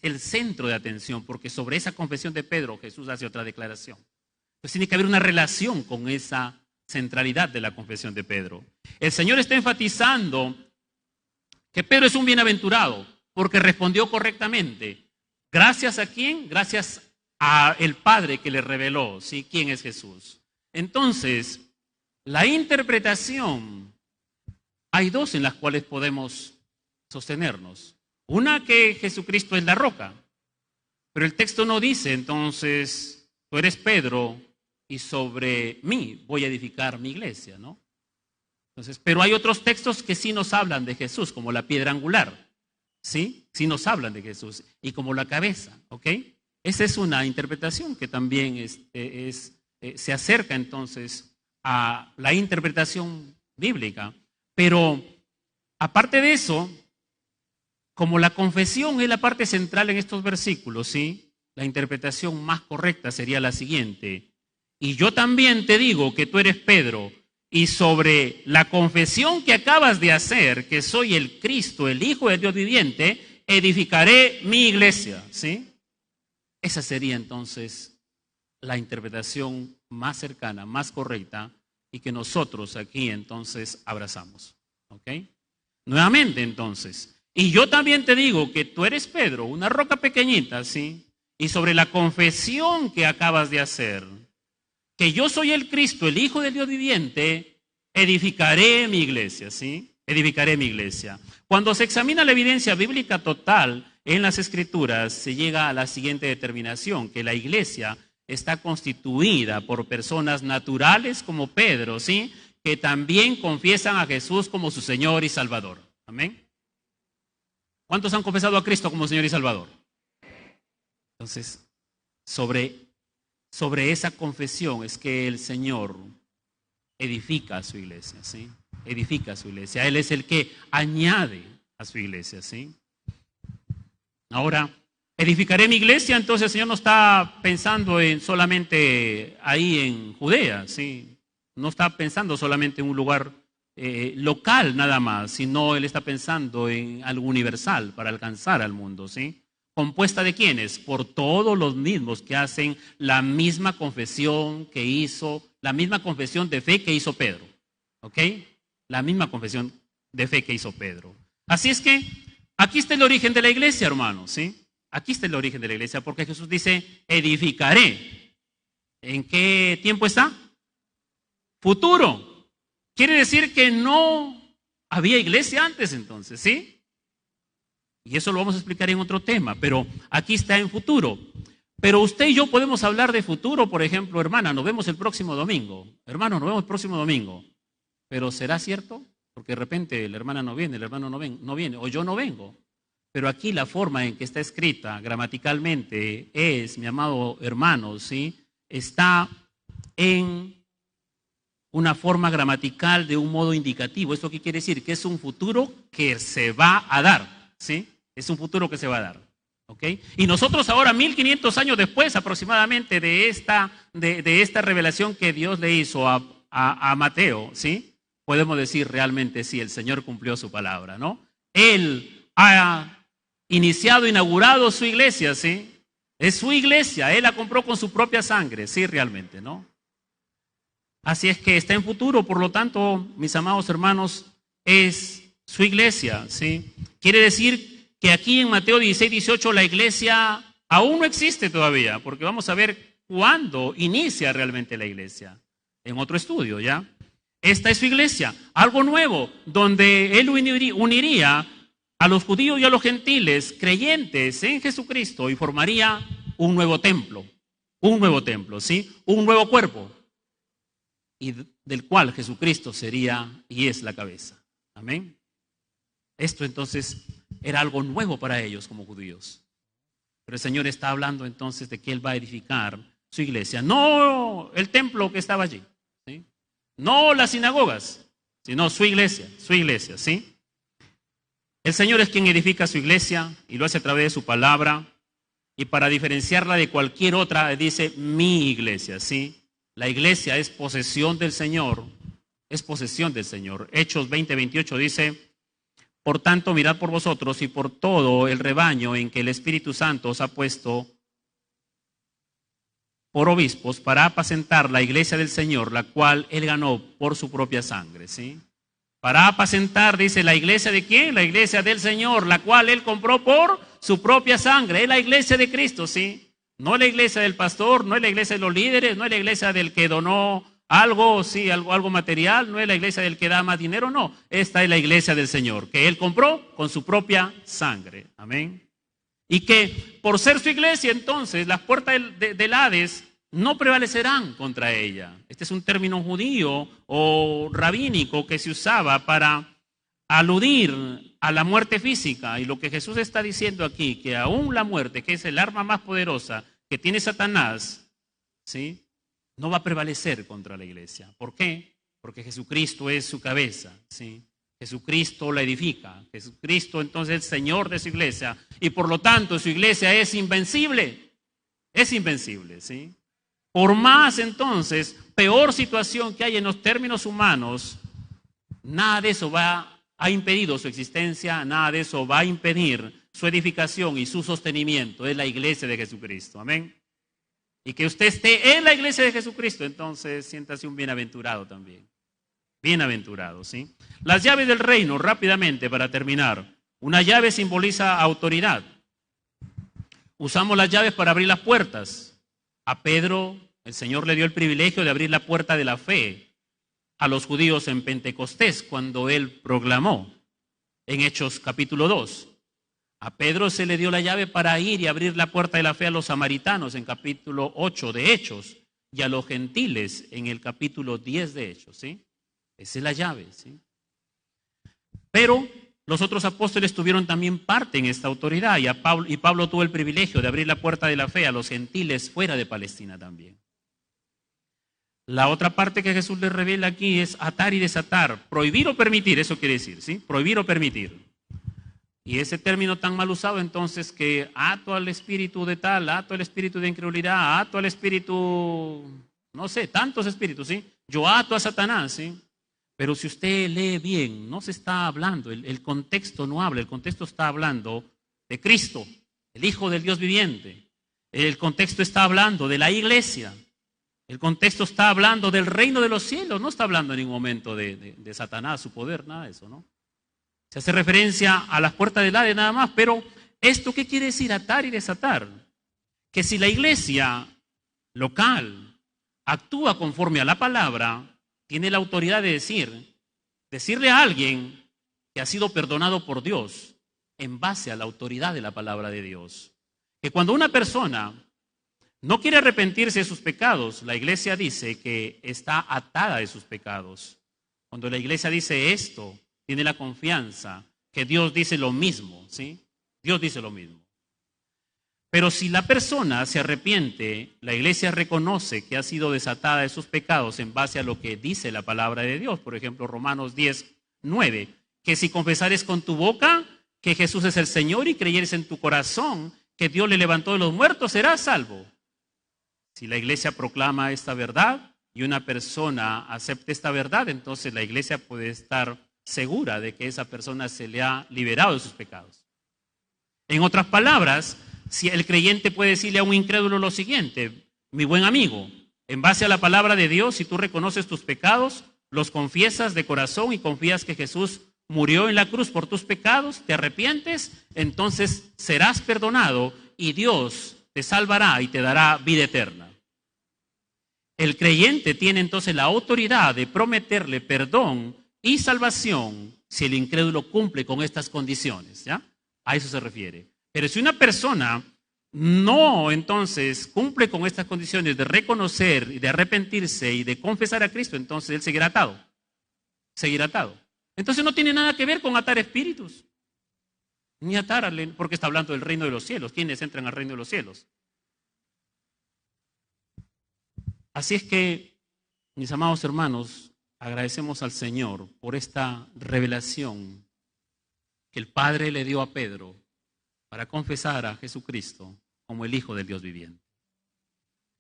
el centro de atención, porque sobre esa confesión de Pedro Jesús hace otra declaración. Pues tiene que haber una relación con esa centralidad de la confesión de Pedro. El Señor está enfatizando que Pedro es un bienaventurado porque respondió correctamente. ¿Gracias a quién? Gracias a el Padre que le reveló, ¿sí? ¿Quién es Jesús? Entonces, la interpretación, hay dos en las cuales podemos sostenernos. Una, que Jesucristo es la roca, pero el texto no dice, entonces, tú eres Pedro y sobre mí voy a edificar mi iglesia, ¿no? Entonces, pero hay otros textos que sí nos hablan de Jesús, como la piedra angular, ¿sí? Sí nos hablan de Jesús, y como la cabeza, ¿ok? Esa es una interpretación que también se acerca entonces a la interpretación bíblica. Pero aparte de eso, como la confesión es la parte central en estos versículos, ¿sí? La interpretación más correcta sería la siguiente. Y yo también te digo que tú eres Pedro, y sobre la confesión que acabas de hacer, que soy el Cristo, el Hijo del Dios viviente, edificaré mi iglesia, ¿sí? Esa sería entonces la interpretación más cercana, más correcta, y que nosotros aquí entonces abrazamos, ¿ok? Nuevamente entonces, y yo también te digo que tú eres Pedro, una roca pequeñita, ¿sí? Y sobre la confesión que acabas de hacer, que yo soy el Cristo, el Hijo del Dios viviente, edificaré mi iglesia, ¿sí? Edificaré mi iglesia. Cuando se examina la evidencia bíblica total en las Escrituras, se llega a la siguiente determinación, que la iglesia está constituida por personas naturales como Pedro, ¿sí? Que también confiesan a Jesús como su Señor y Salvador. Amén. ¿Cuántos han confesado a Cristo como Señor y Salvador? Entonces, sobre esa confesión es que el Señor edifica a su iglesia, ¿sí? Edifica a su iglesia. Él es el que añade a su iglesia, ¿sí? Ahora, edificaré mi iglesia, entonces el Señor no está pensando en solamente ahí en Judea, ¿sí? No está pensando solamente en un lugar local nada más, sino Él está pensando en algo universal para alcanzar al mundo, ¿sí? ¿Compuesta de quiénes? Por todos los mismos que hacen la misma confesión que hizo, la misma confesión de fe que hizo Pedro. ¿Ok? La misma confesión de fe que hizo Pedro. Así es que aquí está el origen de la iglesia, hermanos, ¿sí? Aquí está el origen de la iglesia, porque Jesús dice, edificaré. ¿En qué tiempo está? Futuro. Quiere decir que no había iglesia antes entonces, ¿sí? Y eso lo vamos a explicar en otro tema, pero aquí está en futuro. Pero usted y yo podemos hablar de futuro, por ejemplo, hermana, nos vemos el próximo domingo. Hermano, nos vemos el próximo domingo. Pero ¿será cierto? Porque de repente la hermana no viene, el hermano no viene, o yo no vengo. Pero aquí la forma en que está escrita gramaticalmente es, mi amado hermano, ¿sí? Está en una forma gramatical de un modo indicativo. ¿Esto qué quiere decir? Que es un futuro que se va a dar, ¿sí? Es un futuro que se va a dar, ¿ok? Y nosotros ahora, 1500 años después aproximadamente de esta revelación que Dios le hizo a Mateo, ¿sí? Podemos decir realmente sí, el Señor cumplió su palabra, ¿no? Él ha inaugurado su iglesia, ¿sí? Es su iglesia, Él la compró con su propia sangre, sí, realmente, ¿no? Así es que está en futuro, por lo tanto, mis amados hermanos, es su iglesia, ¿sí? Quiere decir que aquí en Mateo 16, 18 la iglesia aún no existe todavía, porque vamos a ver cuándo inicia realmente la iglesia, en otro estudio, ¿ya? Esta es su iglesia, algo nuevo, donde Él uniría a los judíos y a los gentiles creyentes en Jesucristo y formaría un nuevo templo, ¿sí? Un nuevo cuerpo, y del cual Jesucristo sería y es la cabeza. Amén. Esto entonces era algo nuevo para ellos como judíos. Pero el Señor está hablando entonces de que Él va a edificar su iglesia. No el templo que estaba allí, ¿sí? No las sinagogas, sino su iglesia, ¿sí? El Señor es quien edifica su iglesia y lo hace a través de su palabra. Y para diferenciarla de cualquier otra, dice mi iglesia, ¿sí? La iglesia es posesión del Señor, es posesión del Señor. Hechos 20:28 dice: por tanto, mirad por vosotros y por todo el rebaño en que el Espíritu Santo os ha puesto por obispos para apacentar la iglesia del Señor, la cual Él ganó por su propia sangre, ¿sí? Para apacentar, dice, ¿la iglesia de quién? La iglesia del Señor, la cual Él compró por su propia sangre. Es la iglesia de Cristo, ¿sí? No es la iglesia del pastor, no es la iglesia de los líderes, no es la iglesia del que donó algo, sí, algo material, no es la iglesia del que da más dinero, no. Esta es la iglesia del Señor, que Él compró con su propia sangre. Amén. Y que por ser su iglesia, entonces, las puertas del Hades no prevalecerán contra ella. Este es un término judío o rabínico que se usaba para aludir a la muerte física. Y lo que Jesús está diciendo aquí, que aún la muerte, que es el arma más poderosa que tiene Satanás, ¿sí?, no va a prevalecer contra la iglesia. ¿Por qué? Porque Jesucristo es su cabeza, ¿sí? Jesucristo la edifica. Jesucristo entonces es el Señor de su iglesia. Y por lo tanto su iglesia es invencible. Es invencible, ¿sí? Por más entonces, peor situación que hay en los términos humanos, nada de eso ha impedido su existencia, nada de eso va a impedir su edificación y su sostenimiento. Es la iglesia de Jesucristo. Amén. Y que usted esté en la iglesia de Jesucristo, entonces siéntase un bienaventurado también. Bienaventurado, ¿sí? Las llaves del reino, rápidamente para terminar. Una llave simboliza autoridad. Usamos las llaves para abrir las puertas. A Pedro, el Señor le dio el privilegio de abrir la puerta de la fe a los judíos en Pentecostés, cuando Él proclamó en Hechos capítulo 2. A Pedro se le dio la llave para ir y abrir la puerta de la fe a los samaritanos en capítulo 8 de Hechos y a los gentiles en el capítulo 10 de Hechos, ¿sí? Esa es la llave, ¿sí? Pero los otros apóstoles tuvieron también parte en esta autoridad y Pablo tuvo el privilegio de abrir la puerta de la fe a los gentiles fuera de Palestina también. La otra parte que Jesús les revela aquí es atar y desatar, prohibir o permitir, eso quiere decir, ¿sí? Prohibir o permitir. Y ese término tan mal usado entonces, que ato al espíritu de tal, ato al espíritu de incredulidad, ato al espíritu, no sé, tantos espíritus, ¿sí? Yo ato a Satanás, ¿sí? Pero si usted lee bien, no se está hablando, el contexto no habla, el contexto está hablando de Cristo, el Hijo del Dios viviente. El contexto está hablando de la iglesia. El contexto está hablando del reino de los cielos, no está hablando en ningún momento de Satanás, su poder, nada de eso, ¿no? Se hace referencia a las puertas del Hades nada más, pero ¿esto qué quiere decir atar y desatar? Que si la iglesia local actúa conforme a la palabra, tiene la autoridad de decirle a alguien que ha sido perdonado por Dios en base a la autoridad de la palabra de Dios. Que cuando una persona no quiere arrepentirse de sus pecados, la iglesia dice que está atada de sus pecados. Cuando la iglesia dice esto, tiene la confianza que Dios dice lo mismo, ¿sí? Dios dice lo mismo. Pero si la persona se arrepiente, la iglesia reconoce que ha sido desatada de sus pecados en base a lo que dice la palabra de Dios. Por ejemplo, Romanos 10:9, que si confesares con tu boca que Jesús es el Señor y creyeres en tu corazón que Dios le levantó de los muertos, serás salvo. Si la iglesia proclama esta verdad y una persona acepta esta verdad, entonces la iglesia puede estar segura de que esa persona se le ha liberado de sus pecados. En otras palabras, si el creyente puede decirle a un incrédulo lo siguiente: mi buen amigo, en base a la palabra de Dios, si tú reconoces tus pecados, los confiesas de corazón y confías que Jesús murió en la cruz por tus pecados, te arrepientes, entonces serás perdonado y Dios te salvará y te dará vida eterna. El creyente tiene entonces la autoridad de prometerle perdón y salvación si el incrédulo cumple con estas condiciones, ¿ya? A eso se refiere. Pero si una persona no entonces cumple con estas condiciones de reconocer y de arrepentirse y de confesar a Cristo, entonces él seguirá atado. Seguirá atado. Entonces no tiene nada que ver con atar espíritus. Ni atar, porque está hablando del reino de los cielos. ¿Quiénes entran al reino de los cielos? Así es que, mis amados hermanos, agradecemos al Señor por esta revelación que el Padre le dio a Pedro para confesar a Jesucristo como el Hijo del Dios viviente.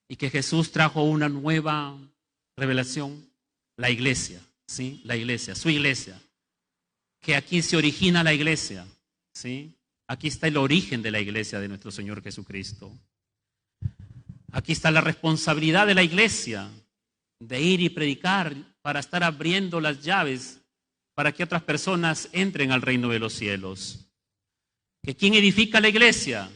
Y que Jesús trajo una nueva revelación, la iglesia, ¿sí? La iglesia, su iglesia. Que aquí se origina la iglesia, ¿sí? Aquí está el origen de la iglesia de nuestro Señor Jesucristo. Aquí está la responsabilidad de la iglesia de ir y predicar para estar abriendo las llaves para que otras personas entren al reino de los cielos. ¿Que quién edifica la iglesia?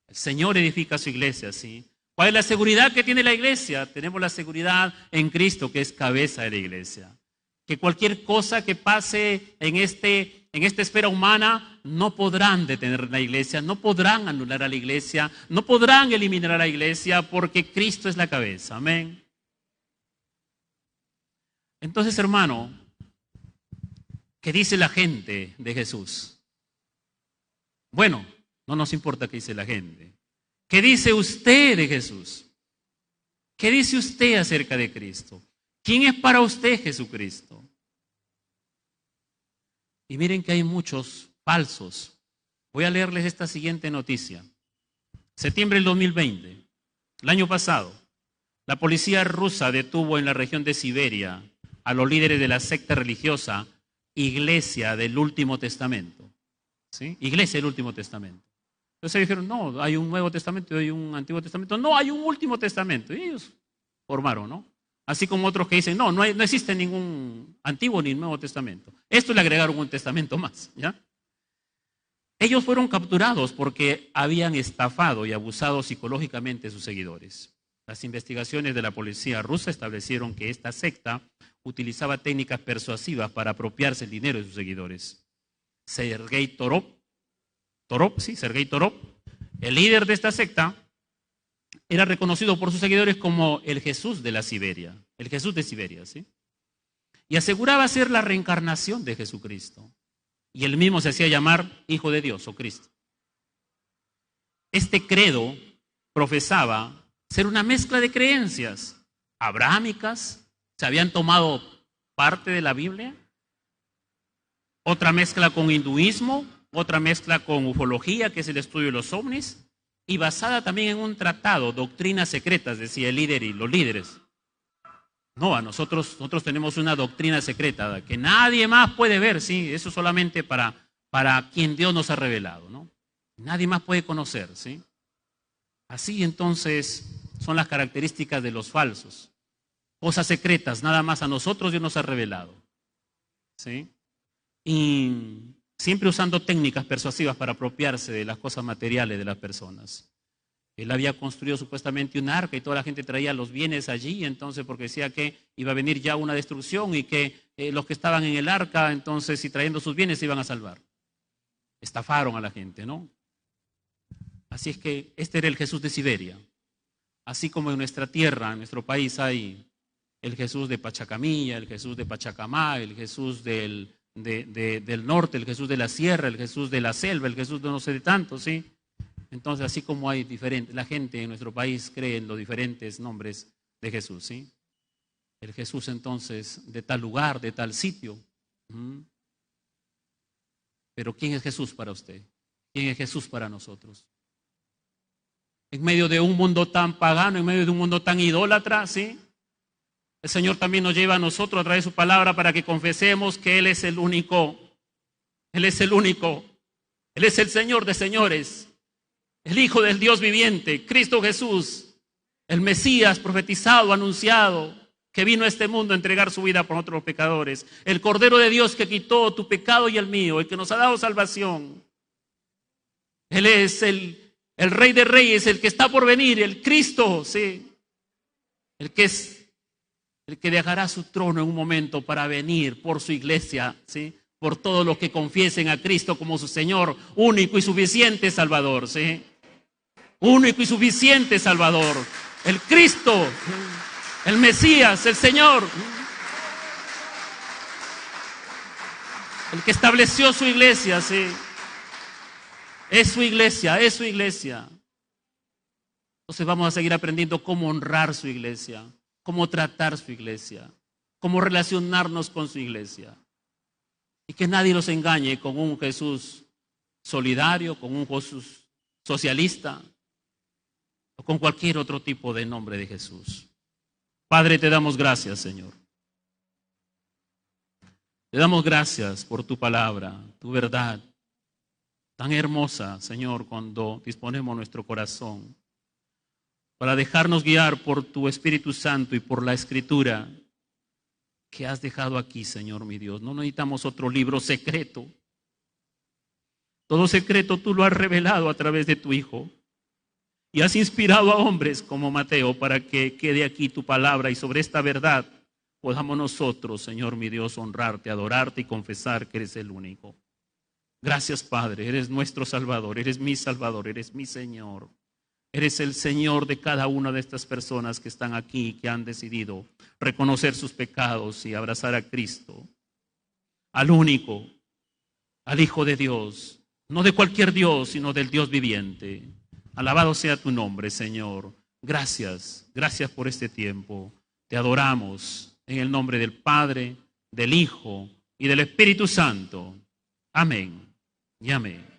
El Señor edifica su iglesia, ¿sí? ¿Cuál es la seguridad que tiene la iglesia? Tenemos la seguridad en Cristo, que es cabeza de la iglesia. Que cualquier cosa que pase en esta esfera humana no podrán detener la iglesia, no podrán anular a la iglesia, no podrán eliminar a la iglesia, porque Cristo es la cabeza. Amén. Entonces, hermano, ¿qué dice la gente de Jesús? Bueno, no nos importa qué dice la gente. ¿Qué dice usted de Jesús? ¿Qué dice usted acerca de Cristo? ¿Quién es para usted Jesucristo? Y miren que hay muchos falsos. Voy a leerles esta siguiente noticia. Septiembre del 2020, el año pasado, la policía rusa detuvo en la región de Siberia a los líderes de la secta religiosa Iglesia del Último Testamento. ¿Sí? Iglesia del Último Testamento. Entonces dijeron, no, hay un Nuevo Testamento y hay un Antiguo Testamento. No, hay un Último Testamento. Y ellos formaron, ¿no? Así como otros que dicen, no existe ningún Antiguo ni Nuevo Testamento. Esto le agregaron un testamento más, ¿ya? Ellos fueron capturados porque habían estafado y abusado psicológicamente de sus seguidores. Las investigaciones de la policía rusa establecieron que esta secta utilizaba técnicas persuasivas para apropiarse el dinero de sus seguidores. Sergei Torop, el líder de esta secta, era reconocido por sus seguidores como el Jesús de la Siberia, el Jesús de Siberia, ¿sí? Y aseguraba ser la reencarnación de Jesucristo. Y él mismo se hacía llamar Hijo de Dios o Cristo. Este credo profesaba ser una mezcla de creencias abrahámicas, se habían tomado parte de la Biblia, otra mezcla con hinduismo, otra mezcla con ufología, que es el estudio de los ovnis, y basada también en un tratado, doctrinas secretas, decía el líder y los líderes. No, nosotros tenemos una doctrina secreta que nadie más puede ver, ¿sí? Eso solamente para quien Dios nos ha revelado, ¿no? Nadie más puede conocer, ¿sí? Así entonces son las características de los falsos. Cosas secretas, nada más a nosotros Dios nos ha revelado, ¿sí? Y siempre usando técnicas persuasivas para apropiarse de las cosas materiales de las personas. Él había construido supuestamente un arca y toda la gente traía los bienes allí, entonces porque decía que iba a venir ya una destrucción y que los que estaban en el arca, entonces, y trayendo sus bienes, se iban a salvar. Estafaron a la gente, ¿no? Así es que este era el Jesús de Siberia. Así como en nuestra tierra, en nuestro país, hay el Jesús de Pachacamilla, el Jesús de Pachacamá, el Jesús del norte, el Jesús de la sierra, el Jesús de la selva, el Jesús de no sé de tanto, ¿sí? Entonces, así como hay diferentes, la gente en nuestro país cree en los diferentes nombres de Jesús, ¿sí? El Jesús entonces de tal lugar, de tal sitio. Pero ¿quién es Jesús para usted? ¿Quién es Jesús para nosotros? En medio de un mundo tan pagano, en medio de un mundo tan idólatra, ¿sí? El Señor también nos lleva a nosotros a través de su palabra para que confesemos que Él es el único. Él es el único. Él es el Señor de señores. El Hijo del Dios viviente, Cristo Jesús, el Mesías profetizado, anunciado, que vino a este mundo a entregar su vida por otros pecadores. El Cordero de Dios que quitó tu pecado y el mío, el que nos ha dado salvación. Él es el Rey de Reyes, el que está por venir, el Cristo, sí. El que dejará su trono en un momento para venir por su iglesia, ¿sí? Por todos los que confiesen a Cristo como su Señor, único y suficiente Salvador, ¿sí? Único y suficiente Salvador. El Cristo, el Mesías, el Señor. El que estableció su iglesia, ¿sí? Es su iglesia, es su iglesia. Entonces vamos a seguir aprendiendo cómo honrar su iglesia, cómo tratar su iglesia, cómo relacionarnos con su iglesia. Y que nadie los engañe con un Jesús solidario, con un Jesús socialista o con cualquier otro tipo de nombre de Jesús. Padre, te damos gracias, Señor. Te damos gracias por tu palabra, tu verdad, tan hermosa, Señor, cuando disponemos nuestro corazón para dejarnos guiar por tu Espíritu Santo y por la Escritura que has dejado aquí, Señor mi Dios. No necesitamos otro libro secreto. Todo secreto tú lo has revelado a través de tu Hijo y has inspirado a hombres como Mateo para que quede aquí tu palabra y sobre esta verdad podamos nosotros, Señor mi Dios, honrarte, adorarte y confesar que eres el único. Gracias, Padre, eres nuestro Salvador, eres mi Señor. Eres el Señor de cada una de estas personas que están aquí, que han decidido reconocer sus pecados y abrazar a Cristo, al único, al Hijo de Dios, no de cualquier Dios, sino del Dios viviente. Alabado sea tu nombre, Señor. Gracias, gracias por este tiempo. Te adoramos en el nombre del Padre, del Hijo y del Espíritu Santo. Amén y amén.